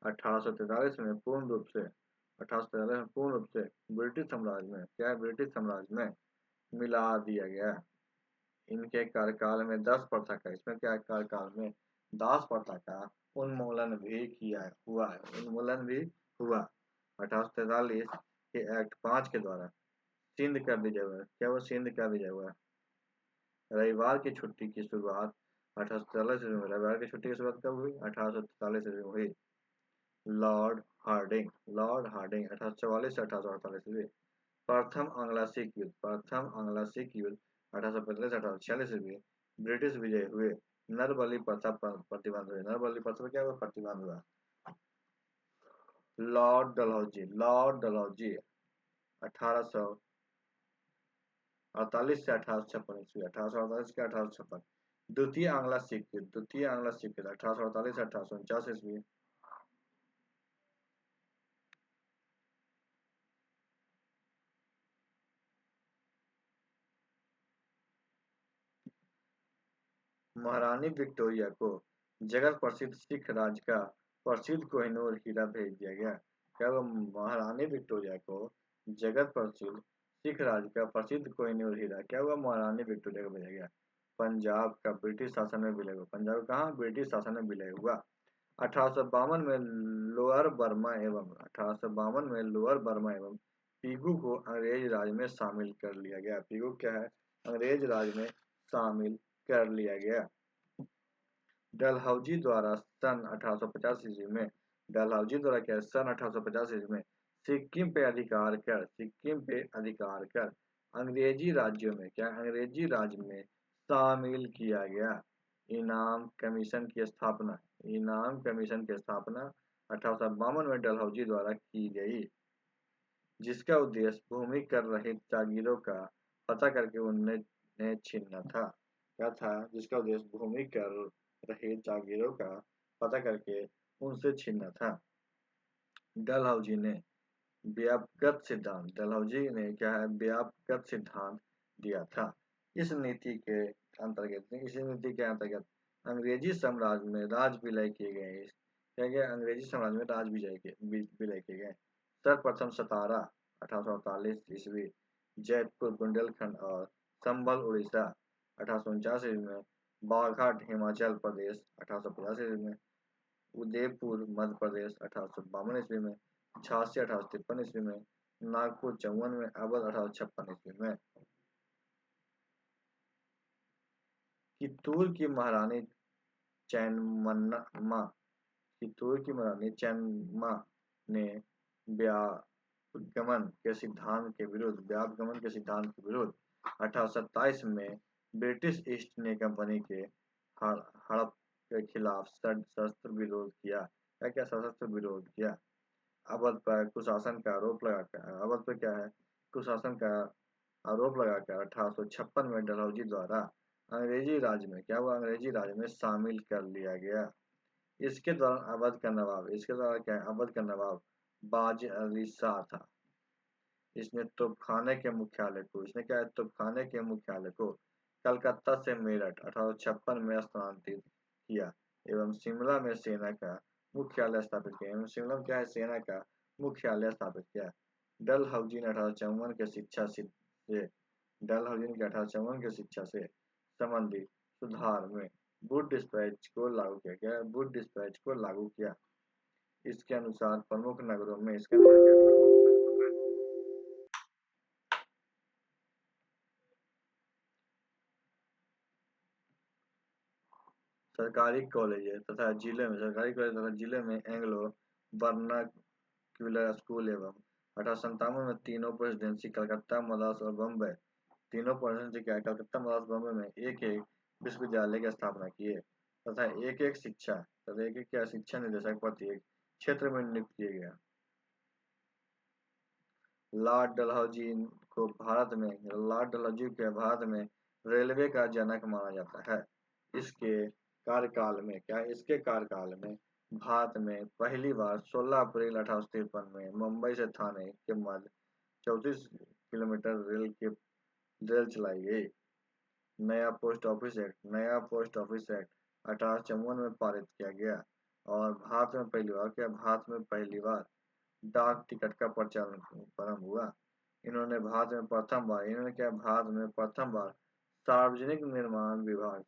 1843 में पूर्ण रूप से ब्रिटिश साम्राज्य में मिला दिया गया। इनके कार्यकाल में 10 प्रथा का इसमें क्या? कार्यकाल में दास प्रथा का उन्मूलन भी हुआ। 1843 के एक्ट 5 के द्वारा सिंध का विजय हुआ। क्या वो? सिंध का विजय हुआ। रविवार की छुट्टी की शुरुआत 1843 ईस्वी में रविवार की छुट्टी की शुरुआत कब हुई? 1843 ईस्वी में हुई। लॉर्ड हार्डिंग 1844 से 1848 ईस्वी प्रथम आंग्ला सिख युद्ध 1845 से 1846 ईस्वी ब्रिटिश विजय हुए। नरबली प्रथा पर प्रतिबंध हुए। नरबली प्रथा पर क्या हुआ? प्रतिबंध हुआ। लॉर्ड डलहौजी 1848 से 1856 ईस्वी 1848 से 1856 द्वितीय आंग्ला सिख युद्ध 1848 से 1849 ईस्वी महारानी विक्टोरिया को जगत प्रसिद्ध सिख राज का प्रसिद्ध कोहिनूर हीरा भेज दिया गया। क्या वो? महारानी विक्टोरिया को जगत प्रसिद्ध सिख राज का प्रसिद्ध कोहिनूर हीरा क्या हुआ? महारानी विक्टोरिया को भेजा गया। पंजाब का ब्रिटिश शासन में विलय हुआ। पंजाब कहाँ? ब्रिटिश शासन में विलय हुआ। 1852 में लोअर बर्मा एवं पीगू को अंग्रेज राज में शामिल कर लिया गया। पीगू क्या है? अंग्रेज राज में शामिल कर लिया गया। डलहौजी द्वारा सन 1850 ईस्वी में सन 1850 ईस्वी में सिक्किम पे अधिकार कर अंग्रेजी राज्य में शामिल किया गया। इनाम कमीशन की स्थापना 1852 में डलहौजी द्वारा की गई, जिसका उद्देश्य भूमि कर रहित जागीरों का पता करके उन्हें छीनना था। क्या था? जिसका उद्देश्य भूमि कर रहे जागीरों का पता करके उनसे छीनना था। डलहौजी ने व्यापक सिद्धांत दिया था। इस नीति के अंतर्गत अंग्रेजी साम्राज्य में राज विलय किए गए। सर्वप्रथम 17 1848 ईस्वी जयपुर बुंदेलखंड और संभल उड़ीसा 1849 ईस्वी में, बाघाट हिमाचल प्रदेश 1850 ईस्वी में, उदयपुर मध्य प्रदेश 1852 ईस्वी में, झांसी 1853 ईस्वी में, नागपुर 54 में, अवध 1856 ईस्वी में। चित्तूर की महारानी चैनम्मा चित्तूर की महारानी चैनम्मा ने व्यापगमन के सिद्धांत के विरुद्ध 1827 में ब्रिटिश ईस्ट इंडिया कंपनी के हड़प के खिलाफ सशस्त्र विरोध किया। क्या सशस्त्र विरोध किया? अवध पर कुशासन का आरोप लगाकर अवध पर क्या है कुशासन का आरोप लगाकर 1856 में डलहौजी द्वारा अंग्रेजी राज में क्या हुआ? अंग्रेजी राज में शामिल कर लिया गया। इसके दौरान अवध का नवाब बाज अली शाह था। इसने तोपखाने के मुख्यालय को कलकत्ता से मेरठ 1856 में स्थानांतरित किया एवं शिमला में सेना का मुख्यालय स्थापित किया। डलहौजी ने 1854 की शिक्षा से संबंधित सुधार में वुड डिस्पैच को लागू किया। इसके अनुसार प्रमुख नगरों में सरकारी कॉलेज तथा जिले में एंग्लो वर्नाक्यूलर स्कूल एवं 1857 में तीनों प्रेसिडेंसी कलकत्ता, मद्रास और बम्बई में एक विश्वविद्यालय की स्थापना किए तथा एक शिक्षा निदेशक प्रत्येक क्षेत्र में नियुक्त किए गया। लॉर्ड डलहौजी को भारत में रेलवे का जनक माना जाता है। इसके कार्यकाल में भारत में पहली बार 16 अप्रैल 1853 में मुंबई से थाने के मध्य 34 किलोमीटर रेल चलाई गई। नया पोस्ट ऑफिस एक्ट 1854 में पारित किया गया और भारत में पहली बार डाक टिकट का प्रचलन प्रारंभ हुआ। इन्होंने भारत में प्रथम बार सार्वजनिक निर्माण विभाग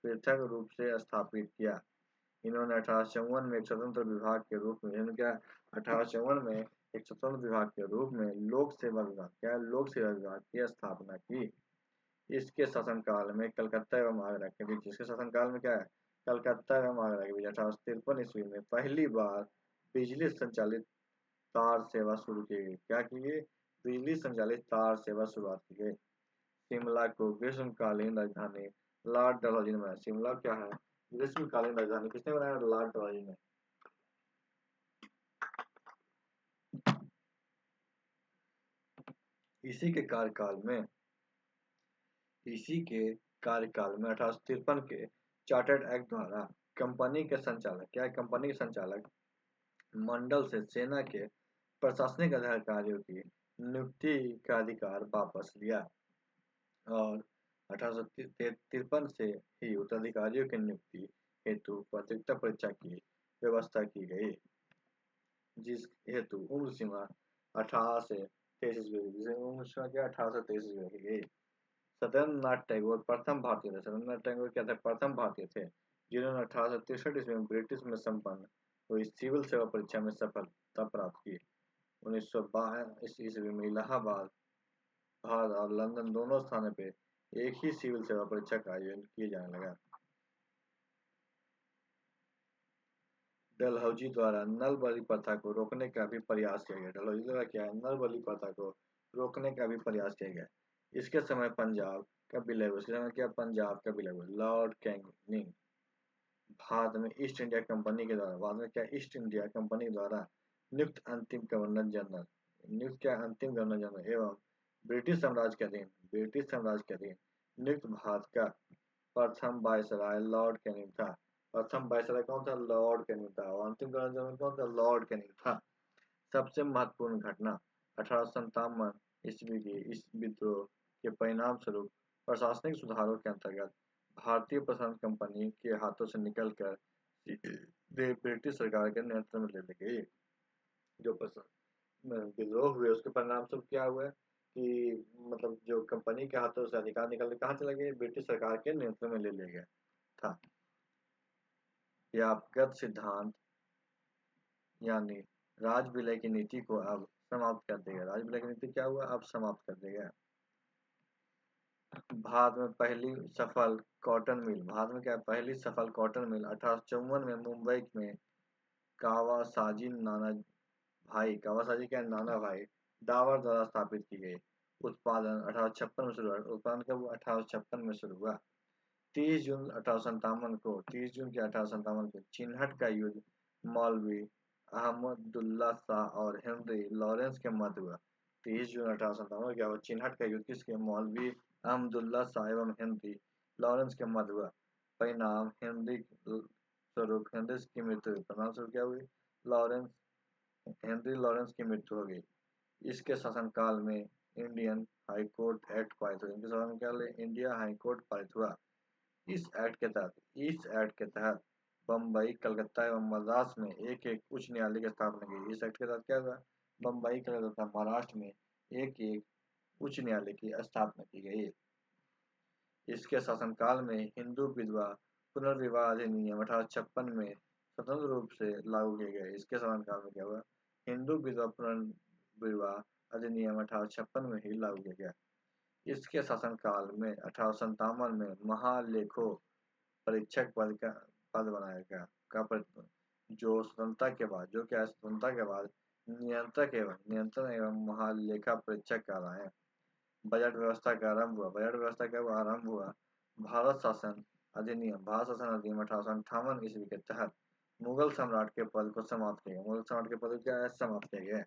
पृथक रूप से स्थापित किया। इन्होंने 1854 में एक स्वतंत्र विभाग के रूप में लोक सेवा विभाग की स्थापना की। इसके शासनकाल में कलकत्ता एवं आगरा के बीच 1853 ईस्वी में पहली बार बिजली संचालित तार सेवा शुरू की गई। शुरुआत की गई। शिमला को ग्रीष्मकालीन राजधानी लॉर्ड डलहौजी ने बनाया। शिमला क्या है? ग्रीष्मकालीन राजधानी किसने बनाया? लॉर्ड डलहौजी ने। इसी के कार्यकाल में 1853 के चार्टर्ड एक्ट द्वारा कंपनी के संचालक मंडल से सेना के प्रशासनिक अधिकारियों की नियुक्ति का अधिकार वापस लिया और 1853 से ही उत्तराधिकारियों की नियुक्ति हेतु पात्रता परीक्षा की व्यवस्था की गई, जिस हेतु उम्र सीमा 18 से 23 रखी गई। सत्येंद्रनाथ टैगोर प्रथम भारतीय थे जिन्होंने 1863 ईस्वी में ब्रिटिश में संपन्न हुई सिविल सेवा परीक्षा में सफलता प्राप्त की। 1922 ईस्वी में इलाहाबाद, भारत और लंदन दोनों स्थानों पे एक ही सिविल सेवा परीक्षा का आयोजन किए जाने लगा। डलहौजी द्वारा नल बलि प्रथा को रोकने का भी प्रयास किया गया। इसके समय पंजाब का विलय हुआ। लॉर्ड कैनिंग भारत में ईस्ट इंडिया कंपनी द्वारा नियुक्त अंतिम गवर्नर जनरल एवं ब्रिटिश साम्राज्य के अधीन नियुक्त भारत का प्रथम वायसराय लॉर्ड कैनिंग था। प्रथम वायसराय कौन था? लॉर्ड कैनिंग था। और अंतिम गवर्नर जनरल कौन था? लॉर्ड कैनिंग था। सबसे महत्वपूर्ण घटना 1857 ईस्वी के इस विद्रोह के परिणाम स्वरूप प्रशासनिक सुधारों के अंतर्गत भारतीय प्रशासन कंपनी के हाथों से निकलकर ब्रिटिश सरकार के नियंत्रण में ले ली गई। विद्रोह हुए, उसके परिणाम स्वरूप क्या हुआ कि मतलब जो कंपनी के हाथों से अधिकार निकल के कहाँ चले गए, ब्रिटिश सरकार के नियंत्रण में ले लिया गया था। व्यापक सिद्धांत यानी राज विलय की नीति को अब समाप्त कर दिया गया। राज विलय की नीति क्या हुआ, अब समाप्त कर दिया गया। भारत में पहली सफल कॉटन मिल, भारत में क्या पहली सफल कॉटन मिल 1854 में मुंबई में कावासाजी नाना भाई, कावासाजी क्या नाना भाई डावर द्वारा स्थापित की गई। उत्पादन 1856 में शुरू हुआ। उत्पादन कब 1856 में शुरू हुआ। 30 जून के 1857 को चिन्हट का युद्ध मौलवी अहमदुल्ला शाह और हेनरी लॉरेंस के मध्य हुआ। 30 जून 1857 क्या हुआ, चिन्हट का युद्ध किसके, मौलवी अहमदुल्ला शाह एवं हेनरी लॉरेंस के मध्य हुआ। परिणाम हेनरी स्वरूप हेनरी की मृत्यु हुई। परिणाम स्वरूप क्या हुई, लॉरेंस हेनरी लॉरेंस की मृत्यु हो गई। इसके शासनकाल में इंडियन हाई कोर्ट एक्ट पारित हुआ। इनके शासनकाल में इंडिया हाई कोर्ट पारित हुआ। इस एक्ट के तहत बम्बई, कलकत्ता एवं मद्रास में एक एक उच्च न्यायालय की स्थापना की। इस एक्ट के तहत क्या हुआ, बम्बई, कलकत्ता, महाराष्ट्र में एक एक उच्च न्यायालय की स्थापना की गई। इसके शासनकाल में हिंदू विधवा पुनर्विवाह अधिनियम 1856 में स्वतंत्र रूप से लागू किए गए। इसके शासनकाल में क्या हुआ, हिंदू विधवा पुनर्विवाह अधिनियम 1856 में ही लागू किया गया। इसके शासनकाल में 1857 में महालेखो परीक्षक पद बनाया गया का जो स्वतंत्रता के बाद, जो क्या है, स्वतंत्रता के बाद नियंत्रण एवं महालेखा परीक्षक कहलाए। बजट व्यवस्था का आरंभ हुआ। बजट व्यवस्था का आरंभ हुआ। भारत शासन अधिनियम 1858 ईस्वी के तहत मुगल सम्राट के पद को समाप्त किया गया। मुगल सम्राट के पद को क्या है, समाप्त किया गया।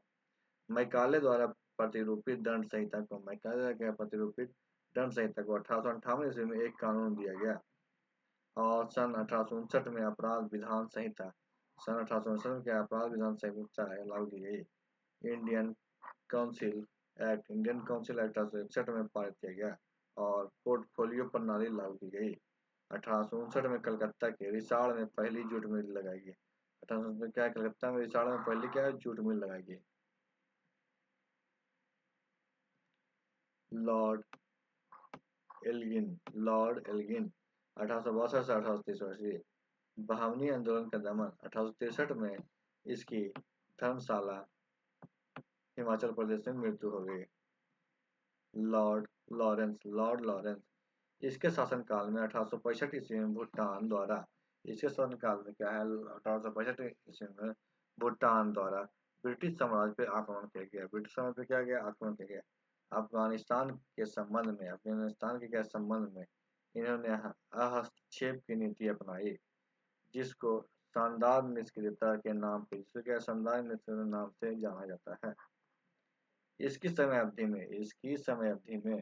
मैकाले द्वारा प्रतिरूपित दंड संहिता को, मैकाले द्वारा क्या प्रतिरूपित दंड संहिता को 1858 ईस्वी में एक कानून दिया गया। और सन 1859 में अपराध विधान संहिता, सन 1859 में क्या अपराध विधान संहिता लागू की गई। Indian council Indian council act 1861 में पारित किया गया और पोर्टफोलियो प्रणाली लागू की गई। 1859 में कलकत्ता के रिसाड़ में पहली जूट मिल लगाई गई। 1859 में क्या है, कलकत्ता में रिसाड़ में पहली क्या है, जूट मिल लगाई गई। लॉर्ड एल्गिन 1862 से 1863 बहावनी आंदोलन का दमन 1863 में इसकी धर्मशाला हिमाचल प्रदेश में मृत्यु हो गई। लॉर्ड लॉरेंस इसके शासनकाल में 1865 ईस्वी में भूटान द्वारा, इसके शासनकाल में क्या है, 1865 ईस्वी में भूटान द्वारा ब्रिटिश साम्राज्य पे आक्रमण किया गया। ब्रिटिश साम्राज्य पे क्या गया, आक्रमण किया गया। अफगानिस्तान के क्या संबंध में इन्होंने हस्तक्षेप की नीति अपनाई, जिसको शानदार निष्क्रियता के नाम पे, जिसको क्या शानदार निष्क्रियता नाम से जाना जाता है। इसकी समय अवधि में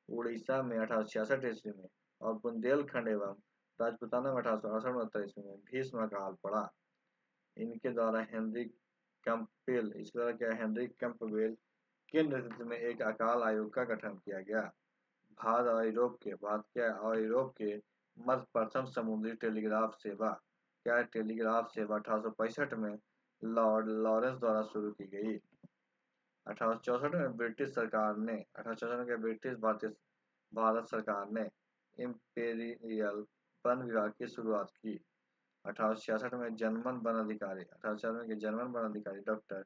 उड़ीसा में 1866 ईस्वी में और बुंदेलखंड एवं राजपूताना में 1868 ईस्वी में भीष्म काल पड़ा। इनके द्वारा इसके द्वारा क्या हेनरी कैंपबेल के नेतृत्व में एक अकाल आयोग का गठन किया गया। भारत और यूरोप के मध्य प्रथम समुद्री टेलीग्राफ सेवा, क्या है, टेलीग्राफ सेवा 1865 में लॉर्ड लॉरेंस द्वारा शुरू की गई। 1864 में ब्रिटिश भारत सरकार ने इंपीरियल वन विभाग की शुरुआत की। 1866 में जर्मन वन अधिकारी डॉक्टर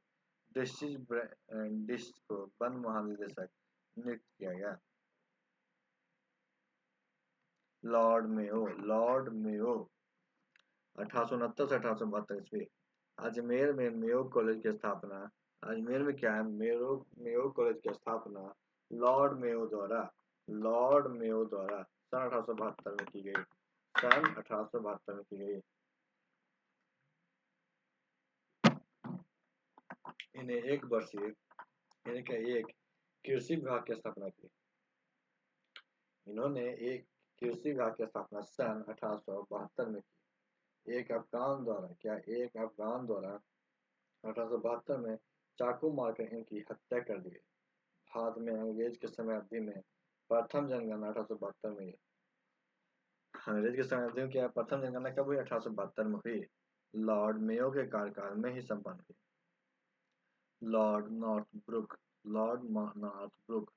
डिस्च को वन महानिदेशक नियुक्त किया गया। लॉर्ड मेयो 1869 से 1872 ईस्वी अजमेर में मेयो कॉलेज की स्थापना, अजमेर में क्या है, मेयो कॉलेज की स्थापना लॉर्ड मेयो द्वारा सन 1872 में की गई। सन 1872 में की गई। इन्हें एक कृषि विभाग की स्थापना की। इन्होंने एक कृषि विभाग की स्थापना सन 1872 में की। एक अफगान द्वारा 1872 में चाकू मारकर इनकी हत्या कर दी। भारत में अंग्रेज के समय अवधि में प्रथम जनगणना 1872 में, अंग्रेज के समय अवधि में क्या प्रथम जनगणना कब हुई, 1872 में हुई। लॉर्ड मेयो के कार्यकाल में ही संपन्न हुई। Lord Northbrook. लॉर्ड नॉर्थब्रुक,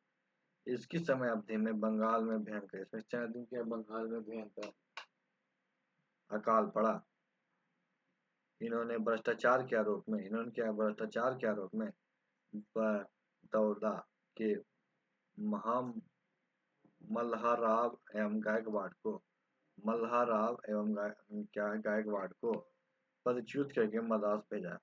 इसकी समय अवधि में बंगाल में भयंकर, इसमें समय क्या बंगाल में भयंकर अकाल पड़ा। इन्होंने भ्रष्टाचार के आरोप में, इन्होंने क्या भ्रष्टाचार के आरोप में बड़ौदा के महा मल्हाराव एवं गायकवाड़ को, मल्हाराव एवं गायकवाड़ को पदच्युत करके मद्रास भेजा।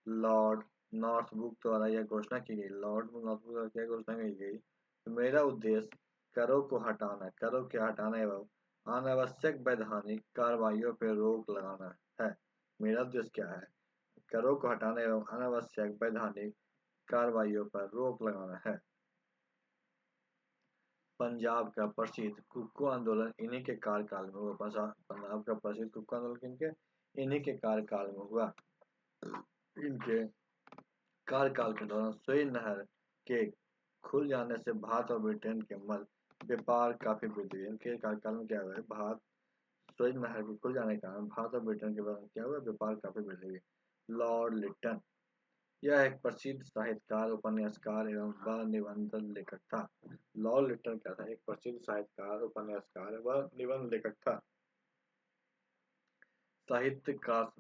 लॉर्ड नॉर्थब्रुक द्वारा यह घोषणा की गई, लॉर्ड नॉर्थब्रुक द्वारा क्या घोषणा की गई, मेरा उद्देश्य करों को हटाना, करों के हटाना एवं अनावश्यक वैधानिक कार्रवाइयों पर रोक लगाना है। मेरा उद्देश्य क्या है? करों को हटाना एवं अनावश्यक वैधानिक कार्रवाइयों पर रोक लगाना है। पंजाब का प्रसिद्ध कुक्कू आंदोलन इन्हीं के कार्यकाल में हुआ। पंजाब का प्रसिद्ध कुक्कू आंदोलन किनके? इन्हीं के कार्यकाल में हुआ। इनके कार्यकाल के दौरान सुएज नहर के खुल जाने से भारत और ब्रिटेन के मध्य व्यापार काफी वृद्धि हुई। इनके कार्यकाल में क्या हुआ? भारत सुएज नहर के खुल जाने के कारण भारत और ब्रिटेन के बीच क्या हुआ? व्यापार काफी वृद्धि हुई। लॉर्ड लिटन, यह एक प्रसिद्ध साहित्यकार, उपन्यासकार एवं निबंध लेखक था। लॉर्ड लिटन क्या था? एक प्रसिद्ध साहित्यकार, उपन्यासकार व निबंध लेखक था। साहित्यकार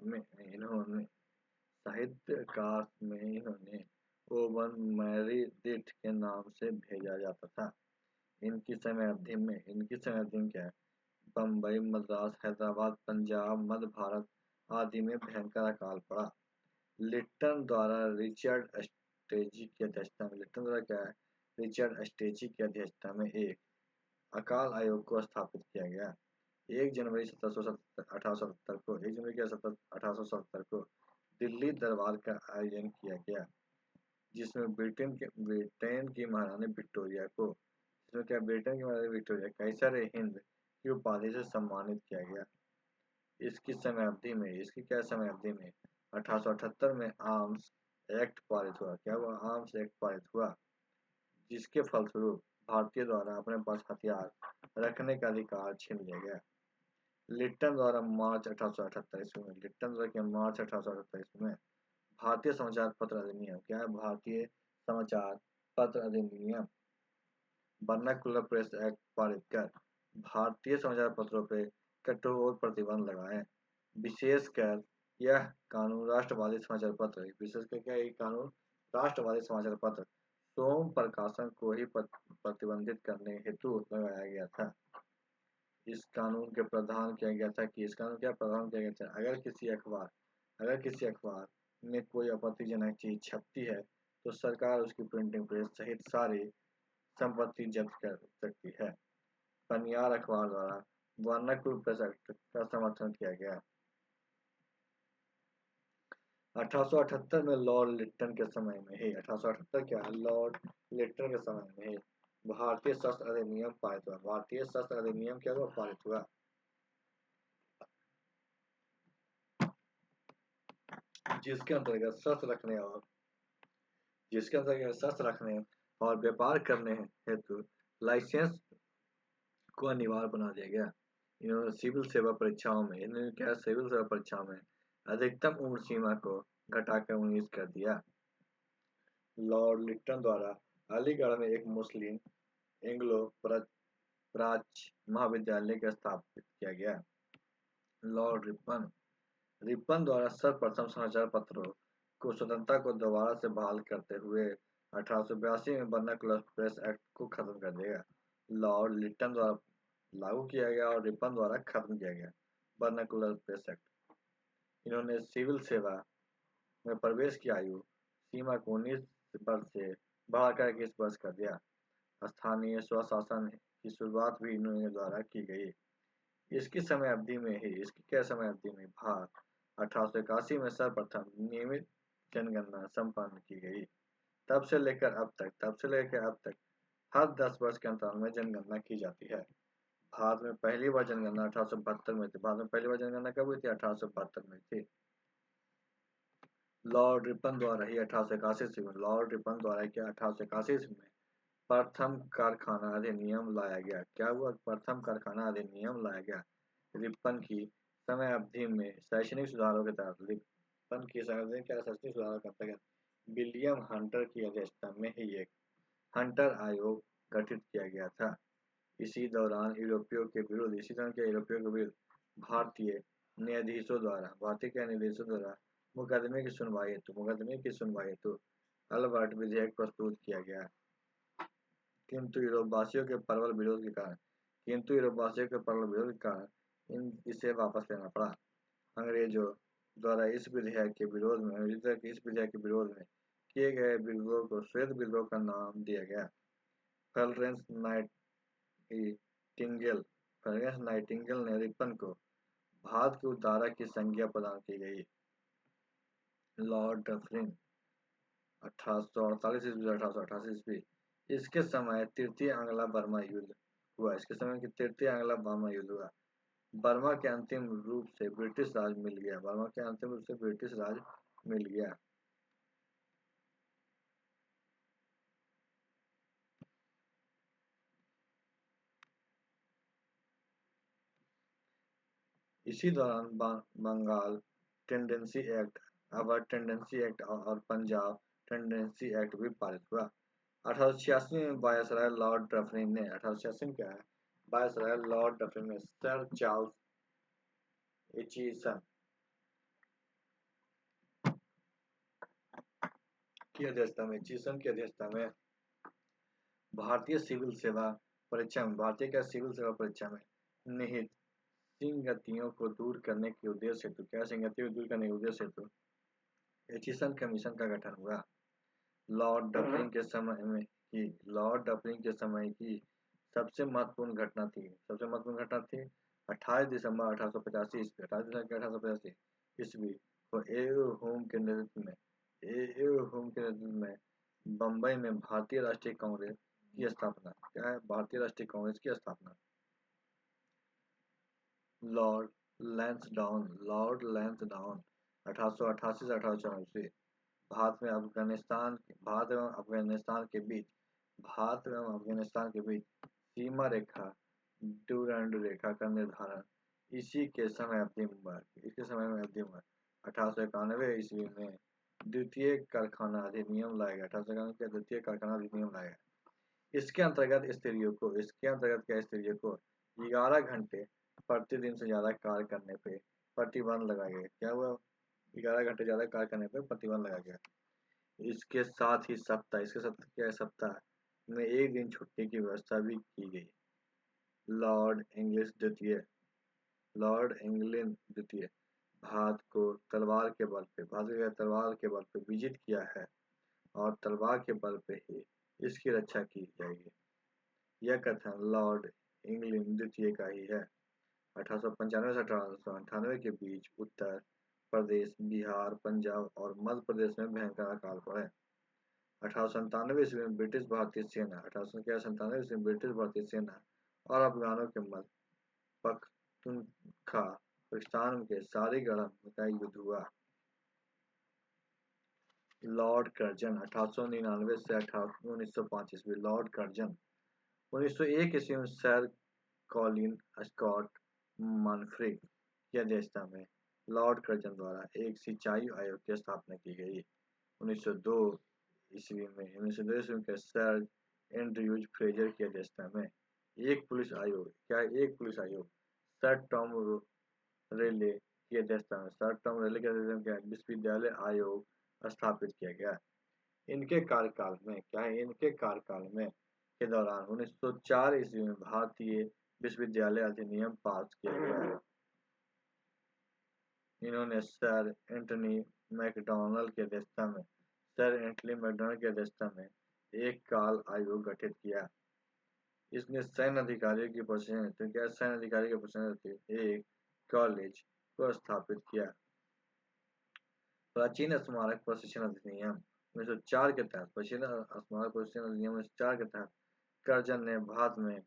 में इन्होंने ओवन मेरिडिथ के नाम से भेजा जाता था। इनकी समय अवधि में क्या है? बम्बई, मद्रास, हैदराबाद, पंजाब, मध्य भारत आदि में भयंकर अकाल पड़ा। लिट्टन द्वारा रिचर्ड स्टेजी की अध्यक्षता में, लिट्टन द्वारा क्या है? रिचर्ड स्टेजी की अध्यक्षता में एक अकाल आयोग को स्थापित किया गया। 1 जनवरी 1870 को, 1 जनवरी 1870 को दिल्ली दरबार का आयोजन किया गया, जिसमें ब्रिटेन की महारानी विक्टोरिया को, कैसर हिंद की उपाधि से सम्मानित किया गया। इसकी समय अवधि में, 1878 में आर्म्स एक्ट पारित हुआ। क्या हुआ? आर्म्स एक्ट पारित हुआ, जिसके फलस्वरूप भारतीय द्वारा अपने पास हथियार रखने का अधिकार छीन लिया गया। लिट्टन द्वारा मार्च 1878 ईस्वी में, भारतीय समाचार पत्र अधिनियम, क्या है? भारतीय समाचार पत्र अधिनियम, वर्नाकुलर प्रेस एक्ट पारित कर भारतीय समाचार पत्रों पर कठोर प्रतिबंध लगाए। विशेषकर यह कानून राष्ट्रवादी समाचार पत्र, विशेषकर क्या ये कानून राष्ट्रवादी समाचार पत्र सोम प्रकाशन को ही प्रतिबंधित करने हेतु लगाया गया था। इस कानून के प्रावधान किया गया था कि अगर किसी अखबार में कोई आपत्तिजनक चीज छपती है तो सरकार उसकी प्रिंटिंग प्रेस सहित सारी संपत्ति जब्त कर सकती है। पनियार अखबार द्वारा वर्नाकुलर प्रेस एक्ट का समर्थन किया गया। 1878 में लॉर्ड लिट्टन के समय में ही, 1878 क्या? लॉर्ड लिट्टन के समय में ही भारतीय शस्त्र अधिनियम पारित हुआ। भारतीय शस्त्र अधिनियम क्या हुआ? पारित हुआ, जिसके अंतर्गत शस्त्र रखने और व्यापार करने हेतु लाइसेंस को अनिवार्य बना दिया गया। इन्होंने सिविल सेवा परीक्षाओं में अधिकतम उम्र सीमा को घटाकर 19 कर दिया। लॉर्ड लिट्टन द्वारा अलीगढ़ में एक मुस्लिम एंग्लो प्राच्य महाविद्यालय का स्थापित किया गया। लॉर्ड रिपन द्वारा सर्वप्रथम समाचार पत्रों को स्वतंत्रता को दोबारा से बहाल करते हुए 1882 में वर्नाकुलर प्रेस एक्ट को खत्म कर दिया गया। लॉर्ड लिट्टन द्वारा लागू किया गया और रिपन द्वारा खत्म किया गया वर्नाकुलर प्रेस एक्ट। इन्होंने सिविल सेवा में प्रवेश की आयु सीमा को 19 वर्ष से बढ़ाकर 21 वर्ष कर दिया। स्थानीय स्वशासन की शुरुआत भी इन्होंने द्वारा की गई। इसकी समय अवधि में भारत 1881 में सर्वप्रथम नियमित जनगणना संपन्न की गई। तब से लेकर अब तक हर 10 वर्ष के अंतराल में जनगणना की जाती है। भारत में पहली बार जनगणना 1872 में थी। भारत में पहली बार जनगणना कब हुई थी? 1872 में थी। लॉर्ड रिपन द्वारा ही 1881 में, प्रथम कारखाना अधिनियम लाया गया। क्या हुआ? प्रथम कारखाना अधिनियम लाया गया। रिपन की समय अवधि में शैक्षणिक सुधारों के तहत विलियम हंटर की अध्यक्षता में ही एक हंटर आयोग गठित किया गया था। इसी दौरान यूरोपियों के विरुद्ध भारतीय के न्यायाधीशों द्वारा मुकदमे की सुनवाई हेतु अल्बर्ट विधेयक प्रस्तुत किया गया। किंतु यूरोपवासियों के प्रबल विरोध के कारण इसे वापस लेना पड़ा। अंग्रेजों द्वारा इस विधेयक के विरोध में किए गए विद्रोह को श्वेत विद्रोह का नाम दिया गया। फ्लोरेंस नाइटिंगेल ने रिपन को भारत के उद्धारक की संज्ञा प्रदान की गई। लॉर्ड डफरिन 1848 ईस्वी 1888 ईस्वी इसके समय तृतीय आंग्ला बर्मा युद्ध हुआ। बर्मा के अंतिम रूप से ब्रिटिश राज मिल गया। इसी दौरान बंगाल टेंडेंसी एक्ट और पंजाब टेंडेंसी एक्ट भी पारित हुआ। 1886 में वायसराय लॉर्ड डफरिन ने सर चार्ल्स एचिसन की अध्यक्षता में भारतीय सिविल सेवा परीक्षा में निहित संगतियों को दूर करने के उद्देश्य हेतु एचिसन कमीशन का गठन हुआ। लॉर्ड डफरिन के समय की सबसे महत्वपूर्ण घटना थी 28 दिसंबर 1885 ईस्वी को ए.ओ. होम के नेतृत्व में बम्बई में भारतीय राष्ट्रीय कांग्रेस की स्थापना। लॉर्ड लैंसडाउन 1888 से 1894 भारत एवं अफगानिस्तान के बीच सीमा रेखा ड्यूरंड रेखा का निर्धारण इसी के समय में अवधि हुआ। 1891 ईस्वी में द्वितीय कारखाना अधिनियम लाया गया। इसके अंतर्गत स्त्रियों को 11 घंटे प्रतिदिन से ज्यादा कार्य करने पे प्रतिबंध लगाया गया। 11 घंटे ज्यादा कार्य करने पे प्रतिबंध लगाया गया। इसके साथ ही सप्ताह में एक दिन छुट्टी की व्यवस्था भी की गई। लॉर्ड इंग्लैंड द्वितीय भारत को तलवार के बल पे विजित किया है और तलवार के बल पे ही इसकी रक्षा की जाएगी। यह कथन लॉर्ड इंग्लैंड द्वितीय का ही है। 1895 से 1898 के बीच उत्तर प्रदेश, बिहार, पंजाब और मध्य प्रदेश में भयंकर अकाल पड़े। 1897 ईस्वी में ब्रिटिश भारतीय सेना और अफगानों के मध्य पख्तूनख्वा पाकिस्तान के सारीगढ़ का युद्ध हुआ। लॉर्ड कर्जन 1899 से 1905 ईस्वी लॉर्ड कर्जन 1901 ईस्वी में सर कॉलिन स्कॉट मनफ्रिक की अध्यक्षता में लॉर्ड कर्जन द्वारा एक सिंचाई आयोग की स्थापना की गई। 1902 ईस्वी में सर एंड्रयूज फ्रेजर की अध्यक्षता में एक पुलिस आयोग सर टॉम रेले की अध्यक्षता में विश्वविद्यालय आयोग स्थापित किया गया। इनके कार्यकाल में के दौरान 1904 ईस्वी में भारतीय विश्वविद्यालय अधिनियम पास किया गया। इन्होंने सर एंटनी मैकडॉनल्ड की अध्यक्षता में एक काल आयोग गठित किया। इसने सैन्य अधिकारियों की प्रशिक्षण एक कॉलेज को स्थापित किया। प्राचीन स्मारक प्रशिक्षण अधिनियम 1904 के तहत कर्जन ने भारत में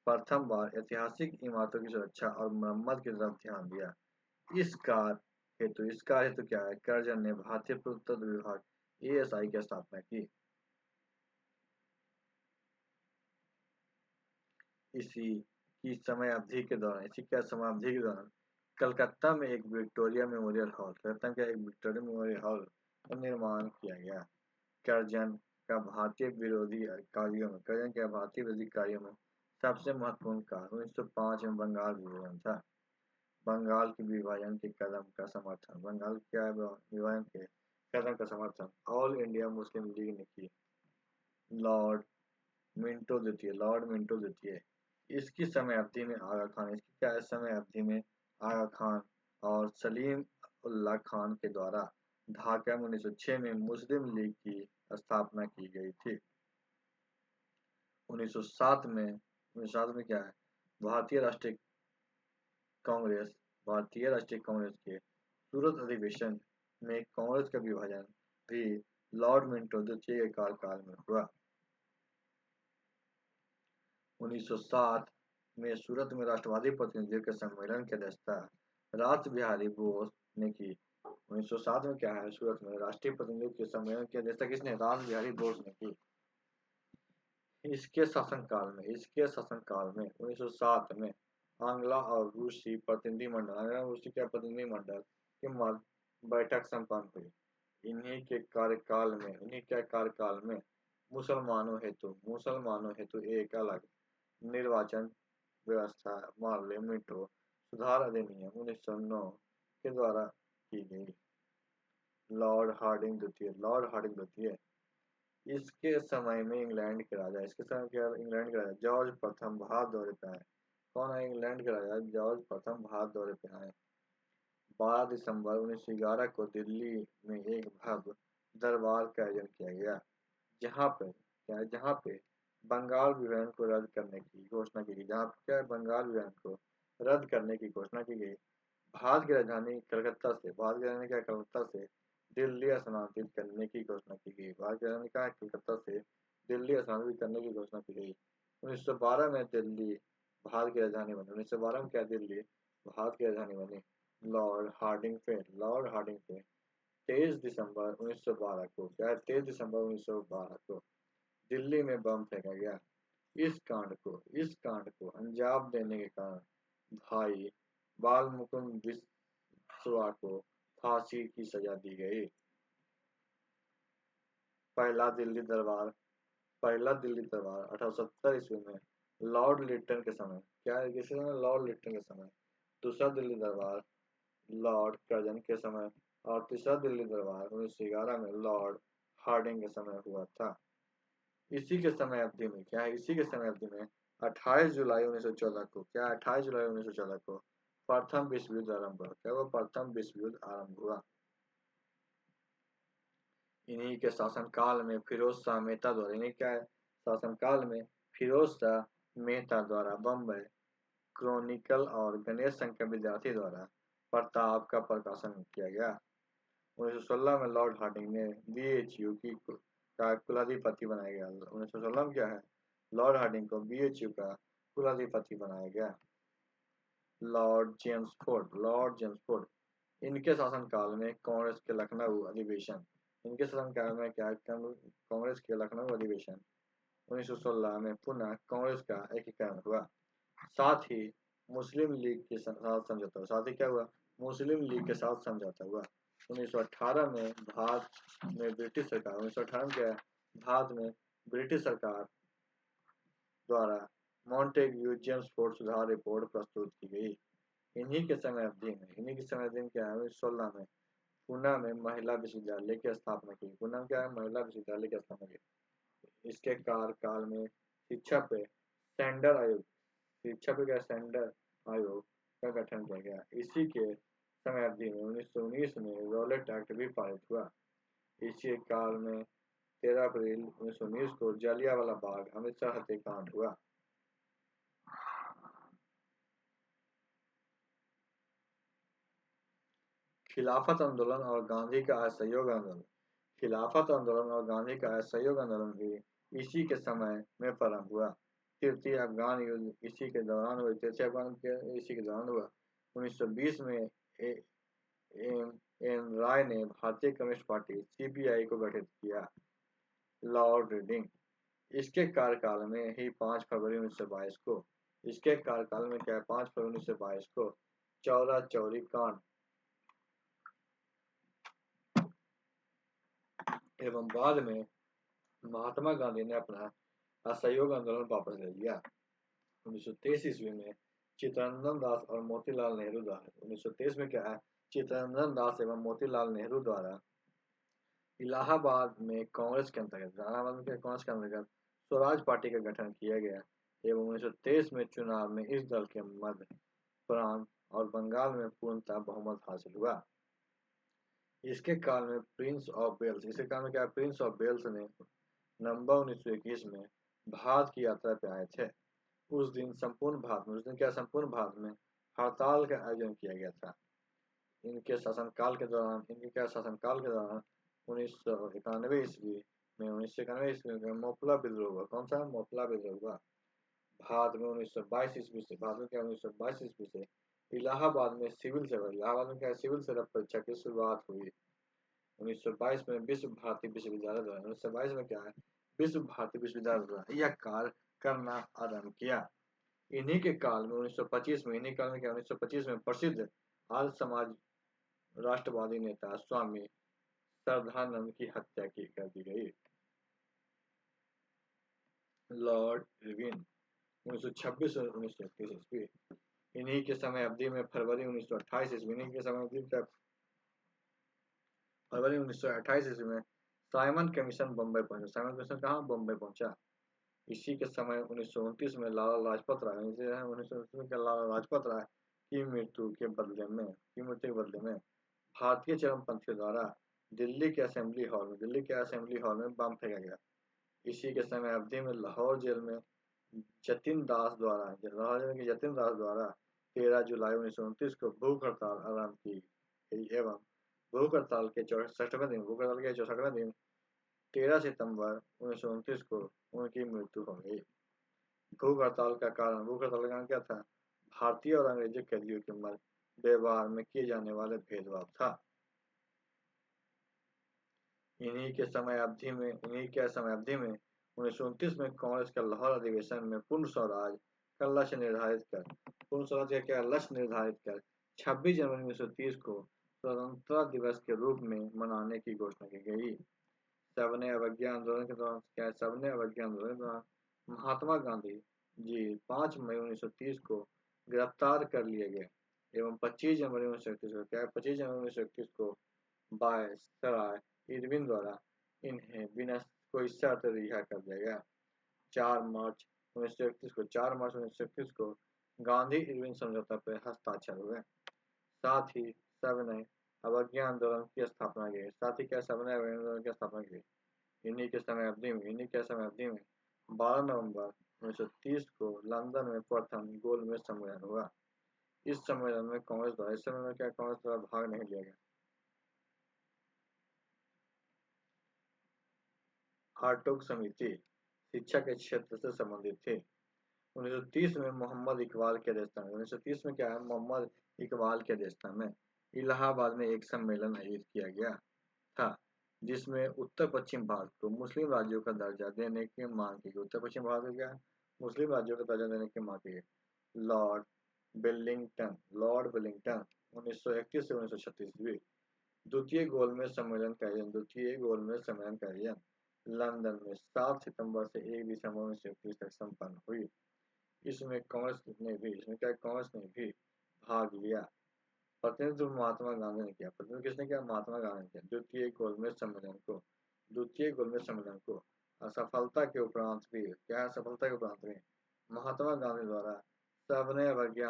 प्रथम बार ऐतिहासिक इमारतों की सुरक्षा और मरम्मत की तरफ ध्यान दिया। इस कार्य हेतु कर्जन ने भारतीय पुरातत्व विभाग ASI की स्थापना की। इसी की समय अवधि के दौरान कलकत्ता में एक विक्टोरिया मेमोरियल हॉल का निर्माण किया गया। कर्जन का भारतीय विरोधी कार्यों में सबसे महत्वपूर्ण कार्य 1905 में बंगाल विभाजन था। बंगाल के विभाजन के कदम का समर्थन बंगाल क्या है विभाजन के कदम का समर्थन ऑल इंडिया मुस्लिम लीग ने की। लॉर्ड लॉर्ड मिंटो द्वितीय इसकी समय अवधि में आगा खान इसकी क्या समय अवधि में आगा खान और सलीम उल्लाह खान के द्वारा ढाका में 1906 में मुस्लिम लीग की स्थापना की गई थी। 1907 में क्या है भारतीय राष्ट्रीय कांग्रेस के सूरत अधिवेशन में कांग्रेस का विभाजन भी लॉर्ड मिंटो द्वितीय के कार्यकाल में हुआ। 1907 में सूरत में राष्ट्रवादी प्रतिनिधियों के सम्मेलन की अध्यक्षता रास बिहारी बोस ने की। 1907 में क्या है सूरत में राष्ट्रीय प्रतिनिधियों के सम्मेलन की अध्यक्षता किसने रास बिहारी बोस ने की। इसके शासनकाल में 1907 में आंग्ला और रूसी प्रतिनिधि मंडल के मध्य बैठक संपन्न हुई। इन्हीं के कार्यकाल में मुसलमानों हेतु एक अलग निर्वाचन व्यवस्था पार्लियामेंटो सुधार अधिनियम 1909 के द्वारा की गई। लॉर्ड हार्डिंग द्वितीय इसके समय में इंग्लैंड के राजा जॉर्ज प्रथम भारत दौरे पे आए। कौन है इंग्लैंड के राजा जॉर्ज प्रथम भारत दौरे पे आए। 12 दिसंबर 1911 को दिल्ली में एक भव्य दरबार का आयोजन किया गया जहाँ पे बंगाल विभाजन को रद्द करने की घोषणा की गई। बंगाल विभाजन को रद्द करने की घोषणा की गई। भारत की राजधानी कलकत्ता से दिल्ली स्थानांतरित करने की घोषणा की गई। भारत की राजधानी कहाँ है कलकत्ता से दिल्ली स्थानांतरित करने की घोषणा की गई। 1912 में दिल्ली भारत की राजधानी बनी। 1912 में क्या दिल्ली भारत की राजधानी बनी। लॉर्ड हार्डिंग पे 23 दिसंबर 1912 को 23 दिसंबर 1912 को दिल्ली में बम फेंका गया। इस कांड को अंजाम देने के कारण भाई बाल मुकुंद बिस्वा को फांसी की सजा दी गई। पहला दिल्ली दरबार 1870 ईस्वी में लॉर्ड लिटन के समय लॉर्ड लिटन के समय। दूसरा दिल्ली दरबार लॉर्ड कर्जन के समय और तीसरा दिल्ली दरबार 1911 में लॉर्ड हार्डिंग के समय हुआ था। इसी के समय अवधि में 28 जुलाई 1914 को प्रथम विश्व युद्ध आरंभ हुआ। इन्हीं के शासनकाल में फिरोज शाह मेहता द्वारा बम्बई क्रॉनिकल और गणेश शंकर विद्यार्थी द्वारा प्रताप का प्रकाशन किया गया। 1916 में लॉर्ड हार्डिंग ने BHU का कुलाधिपति बनाया गया। 1916 में क्या है लॉर्ड हार्डिंग को BHU का कुलाधिपति बनाया गया। लॉर्ड जेम्स फोर्ड इनके शासनकाल में कांग्रेस के लखनऊ अधिवेशन 1916 में पुनः कांग्रेस का एकीकरण हुआ। साथ ही मुस्लिम लीग के साथ समझौता हुआ। 1918 में भारत में ब्रिटिश सरकार द्वारा मॉन्टेग्यू जेम्सफोर्ड सुधार रिपोर्ट प्रस्तुत की गई। इन्हीं के समय अवधि में 1916 में पूना में महिला विश्वविद्यालय की स्थापना की। इसके कार्यकाल में शिक्षा पे सैंडर आयोग का गठन किया गया। इसी के समय अवधि में 1919 में रॉलेट एक्ट भी पारित हुआ। इसी काल में 13 अप्रैल 1919 को जलियांवाला बाग अमृतसर हत्याकांड हुआ। खिलाफत आंदोलन और गांधी का असहयोग आंदोलन भी इसी के समय में प्रारंभ हुआ। तृतीय अफगान युद्ध इसी के दौरान हुआ। 1920 में एन राय ने भारतीय कम्युनिस्ट पार्टी CPI को गठित किया। लॉर्ड रीडिंग इसके कार्यकाल में ही 5 फरवरी 1922 को चौरा चौरी कांड एवं बाद में महात्मा गांधी ने अपना असहयोग आंदोलन वापस ले लिया। 1923 ईस्वी में चित्तरंजन दास और मोतीलाल नेहरू द्वारा 1923 में क्या है, चित्तरंजन दास एवं मोतीलाल नेहरू द्वारा इलाहाबाद में कांग्रेस के अंतर्गत स्वराज पार्टी का गठन किया गया एवं 1923 में चुनाव में इस दल के मध्य प्रांत और बंगाल में पूर्णतः बहुमत हासिल हुआ। इसके काल में प्रिंस ऑफ वेल्स ने नवंबर 1921 में भारत की यात्रा पे आए थे। उस दिन संपूर्ण भारत में हड़ताल का आयोजन किया गया था। इनके शासनकाल के दौरान 1991 ईस्वी में मोपला विद्रोह हुआ। कौन सा मोपला विद्रोह हुआ? भारत में 1922 ईस्वी से इलाहाबाद में सिविल सेवा परीक्षा की शुरुआत हुई। 1922 में विश्व भारती विश्वविद्यालय द्वारा 1922 में क्या है, विश्व भारती विश्वविद्यालय द्वारा यह कार्य करना आरंभ किया। इन्हीं काल में 1925 में प्रसिद्ध आर्य समाज राष्ट्रवादी नेता स्वामी श्रद्धानंद की हत्या कर दी गई। लॉर्ड इरविन 1926 और 1931 ईस्वी। इन्हीं के समय अवधि में फरवरी 1928 ईस्वी में साइमन कमीशन बम्बई पहुंचा। साइमन कमीशन कहाँ? बम्बई पहुंचा। इसी के समय 1929 में लाला लाजपत राय की मृत्यु के बदले में भारतीय चरमपंथियों द्वारा दिल्ली के असेंबली हॉल में बम फेंका गया। इसी के समय अवधि में लाहौर जेल में जतिन दास द्वारा 13 जुलाई 1929 को भूख हड़ताल आरंभ की गई एवं भूख हड़ताल के 64वें दिन 13 सितंबर 1929 को उनकी मृत्यु हो गई। भूख हड़ताल का कारण क्या था? भारतीय और अंग्रेजी कैदियों के मध्य व्यवहार में किए जाने वाले भेदभाव था। इन्हीं के समय अवधि में 1929 में कांग्रेस का लाहौर अधिवेशन में पूर्ण स्वराज का लक्ष्य निर्धारित कर 26 जनवरी 1930 को स्वतंत्रता दिवस के रूप में मनाने की घोषणा की गई। सविनय अवज्ञा आंदोलन के दौरान महात्मा गांधी जी 5 मई 1930 को गिरफ्तार कर लिए गए एवं 25 जनवरी 1931 को वायसराय इरविन द्वारा इन्हें बिना कोई शर्त रिहा कर दिया गया। 4 मार्च 1931 को गांधी इरविन समझौता पर हस्ताक्षर हुए। साथ ही सविनय अवज्ञा आंदोलन की स्थापना की। इन्हीं के समय अवधि में 12 नवंबर 1930 को लंदन में प्रथम गोलमेज सम्मेलन हुआ। इस सम्मेलन में कांग्रेस द्वारा भाग नहीं लिया गया। आर्टोक समिति शिक्षा के क्षेत्र से संबंधित थी। 1930 में मोहम्मद इकबाल के अध्यक्षता में इलाहाबाद में एक सम्मेलन आयोजित किया गया था, जिसमें उत्तर पश्चिम भारत को मुस्लिम राज्यों का दर्जा देने की मांग की गई। लॉर्ड वेलिंगटन 1931 से 1936 द्वितीय गोलमेज सम्मेलन का आयोजन लंदन में 7 सितंबर से 1 दिसंबर 1931 तक संपन्न हुई। इसमें कांग्रेस ने भी भाग लिया। प्रतिनिधित्व महात्मा गांधी ने किया। महात्मा गांधी ने किया। द्वितीय गोलमेज सम्मेलन को असफलता के उपरांत भी महात्मा गांधी द्वारा सविनय अवज्ञा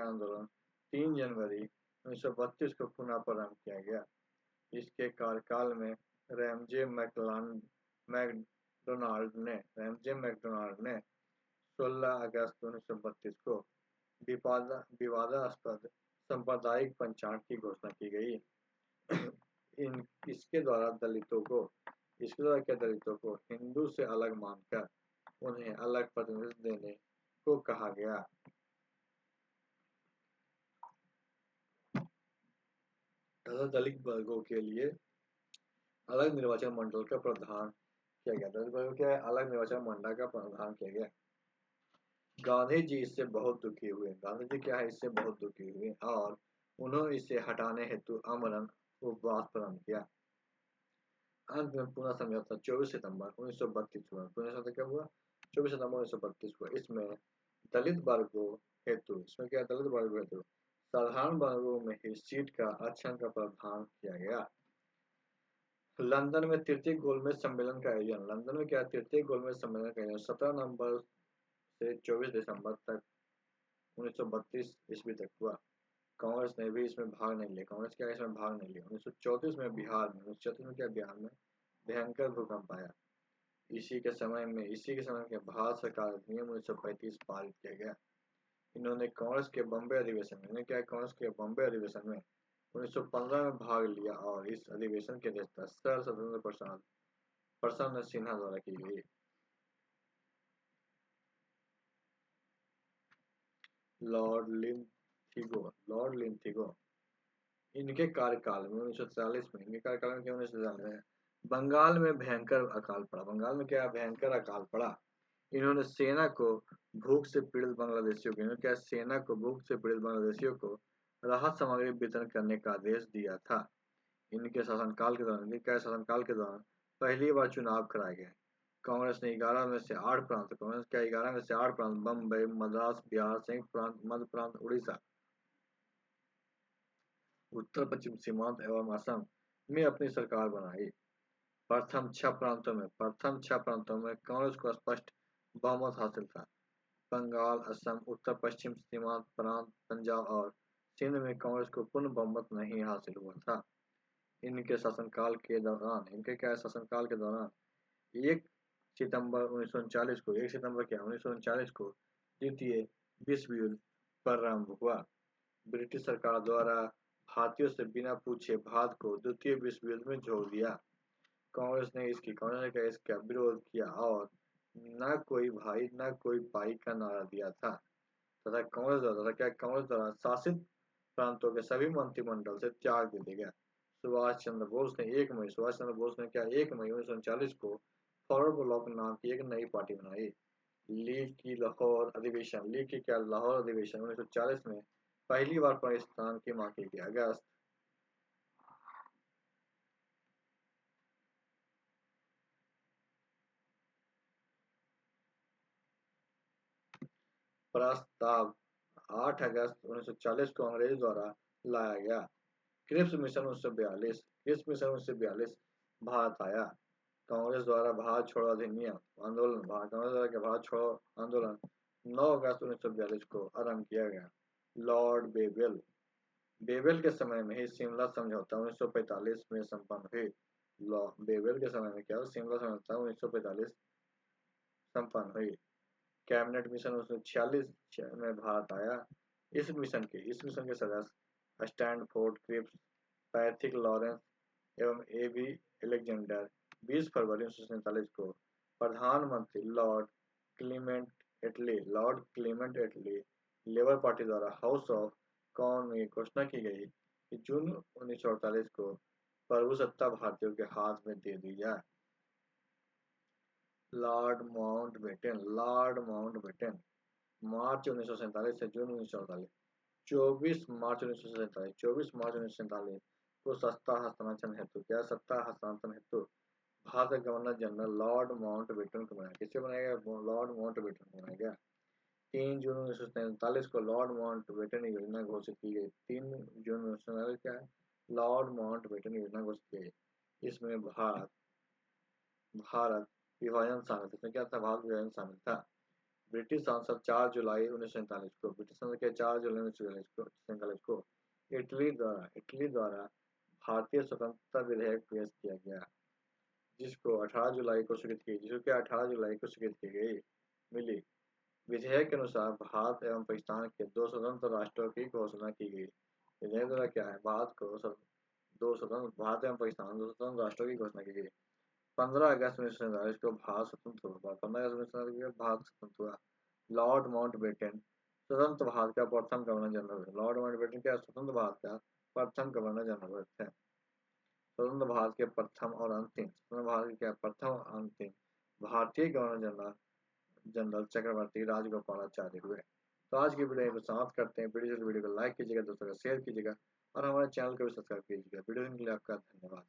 आंदोलन 3 जनवरी 1932 को पुनः प्रारंभ किया गया। इसके कार्यकाल में रैमजे मैकडोनाल्ड ने 16 अगस्त 1932 को विवादास्पद सांप्रदायिक पंचांग की घोषणा की गई। इसके द्वारा दलितों को हिंदू से अलग मानकर उन्हें अलग प्रतिनिधित्व देने को कहा गया। तथा दलित वर्गों के लिए अलग निर्वाचन मंडल का प्रावधान किया गया। गांधी जी इससे बहुत दुखी हुए और उन्होंने इसे हटाने हेतु आमरण उपवास प्रारंभ किया। अंत में पूना समझौता 24 सितंबर 1932 हुआ। पूना समझौता क्या हुआ? 24 सितंबर 1932 हुआ। इसमें दलित वर्गों हेतु, इसमें क्या दलित वर्गों हेतु साधारण वर्गों में ही सीट का आरक्षण का प्रावधान किया गया। लंदन में तृतीय गोलमेज सम्मेलन का आयोजन, लंदन में क्या तृतीय गोलमेज सम्मेलन का आयोजन 17 नवंबर से 24 दिसंबर तक 1932 ईस्वी तक हुआ। कांग्रेस ने भी इसमें भाग नहीं लिया, कांग्रेस क्या इसमें भाग नहीं लिया। 1934 में बिहार में, 1934 में क्या बिहार में भयंकर भूकंप आया। इसी के समय के भारत सरकार अधिनियम 1935 पारित किया गया। इन्होंने कांग्रेस के बॉम्बे अधिवेशन में, इन्होंने क्या कांग्रेस के बॉम्बे अधिवेशन में 1915 में भाग लिया और इस अधिवेशन की अध्यक्षता सर सत्येंद्र प्रसन्न सिन्हा द्वारा की गई। लॉर्ड लिंथिगो इनके कार्यकाल में 1943 में, इनके कार्यकाल में क्या 1943 में बंगाल में भयंकर अकाल पड़ा। बंगाल में क्या भयंकर अकाल पड़ा। इन्होंने सेना को भूख से पीड़ित बांग्लादेशियों को, इन्होंने क्या सेना को भूख से पीड़ित बांग्लादेशियों को राहत सामग्री वितरण करने का आदेश दिया था। इनके शासनकाल के दौरान पहली बार चुनाव कराए गए। कांग्रेस ने 11 में से 8 प्रांत, कांग्रेस क्या 11 में से 8 प्रांत बम्बई, मद्रास, बिहार, संयुक्त प्रांत, मध्य प्रांत, उड़ीसा, उत्तर पश्चिम सीमांत एवं असम में अपनी सरकार बनाई। प्रथम छह प्रांतों में कांग्रेस को स्पष्ट बहुमत हासिल था। बंगाल, असम, उत्तर पश्चिम सीमांत प्रांत, पंजाब और सिंध में कांग्रेस को पूर्ण बहुमत नहीं हासिल हुआ था। इनके शासनकाल के दौरान 1 सितंबर 1939 को द्वितीय विश्व युद्ध प्रारंभ हुआ। ब्रिटिश सरकार द्वारा भारतीयों से बिना पूछे भारत को द्वितीय विश्व युद्ध में झोंक दिया। कांग्रेस ने इसका विरोध किया और न कोई भाई न कोई पाई का नारा दिया था तथा कांग्रेस द्वारा शासित प्रांतों के सभी मंत्रिमंडल से त्याग दे दिया गया। सुभाष चंद्र बोस ने क्या 1 मई 1939 को फॉरवर्ड ब्लॉक नाम की एक नई पार्टी बनाई। लीग की क्या लाहौर अधिवेशन 1940 में पहली बार पाकिस्तान की मांग की गई। अगस्त प्रस्ताव 8 अगस्त 1940 को अंग्रेजों द्वारा लाया गया। क्रिप्स मिशन 1942 भारत आया। कांग्रेस द्वारा भारत छोड़ो अधिनियम आंदोलन कांग्रेस द्वारा भारत छोड़ो आंदोलन 9 अगस्त 1942 को आरंभ किया गया। लॉर्ड बेवेल के समय में ही शिमला समझौता 1945 में संपन्न हुई। बेवेल के समय में क्या शिमला समझौता 1945 संपन्न हुई। कैबिनेट मिशन 1946 में भारत आया। इस मिशन के सदस्य स्टैनफोर्ड क्रिप्स, पैथिक लॉरेंस एवं एबी एलेक्जेंडर 20 फरवरी 1947 को प्रधानमंत्री लॉर्ड क्लीमेंट एटली लेबर पार्टी द्वारा हाउस ऑफ कॉमन में घोषणा की गई कि जून 1948 को प्रभुसत्ता भारतीयों के हाथ में दे दी जाए। लॉर्ड माउंटबेटन मार्च 1947 से जून 1948 24 मार्च 1947 को सत्ता हस्तांतरण हेतु भारत का गवर्नर जनरल लॉर्ड माउंटबेटन को बनाया। किसे बनाया गया? लॉर्ड माउंटबेटन को बनाया गया। 3 जून 1947 को लॉर्ड माउंटबेटन योजना घोषित की गई। 3 जून 1947 क्या है? लॉर्ड माउंटबेटन योजना घोषित की गई। इसमें भारत विभाजन शामिल था। इसमें क्या था? भारत विभाजन शामिल था। ब्रिटिश सांसद 4 जुलाई 1947 को इटली द्वारा भारतीय स्वतंत्रता विधेयक पेश किया गया, जिसको 18 जुलाई को स्वीकृत की गई मिली। विधेयक के अनुसार भारत एवं पाकिस्तान के 2 स्वतंत्र राष्ट्रों की घोषणा की गई। विधेयक द्वारा क्या है? भारत एवं पाकिस्तान 2 स्वतंत्र राष्ट्रों की घोषणा की गई। 15 अगस्त 1947 को भारत स्वतंत्र हुआ। 15 अगस्त 1947 को भारत स्वतंत्र हुआ। लॉर्ड माउंटबेटन स्वतंत्र भारत का प्रथम गवर्नर जनरल है। लॉर्ड माउंटबेटन क्या स्वतंत्र भारत का प्रथम गवर्नर जनरल थे। स्वतंत्र भारत के प्रथम और अंतिम भारतीय गवर्नर जनरल चक्रवर्ती राजगोपालाचार्य हुए। तो आज की वीडियो को समाप्त करते हैं। वीडियो को लाइक कीजिएगा, दोस्तों को शेयर कीजिएगा और हमारे चैनल को भी सब्सक्राइब कीजिएगा। वीडियो के लिए आपका धन्यवाद।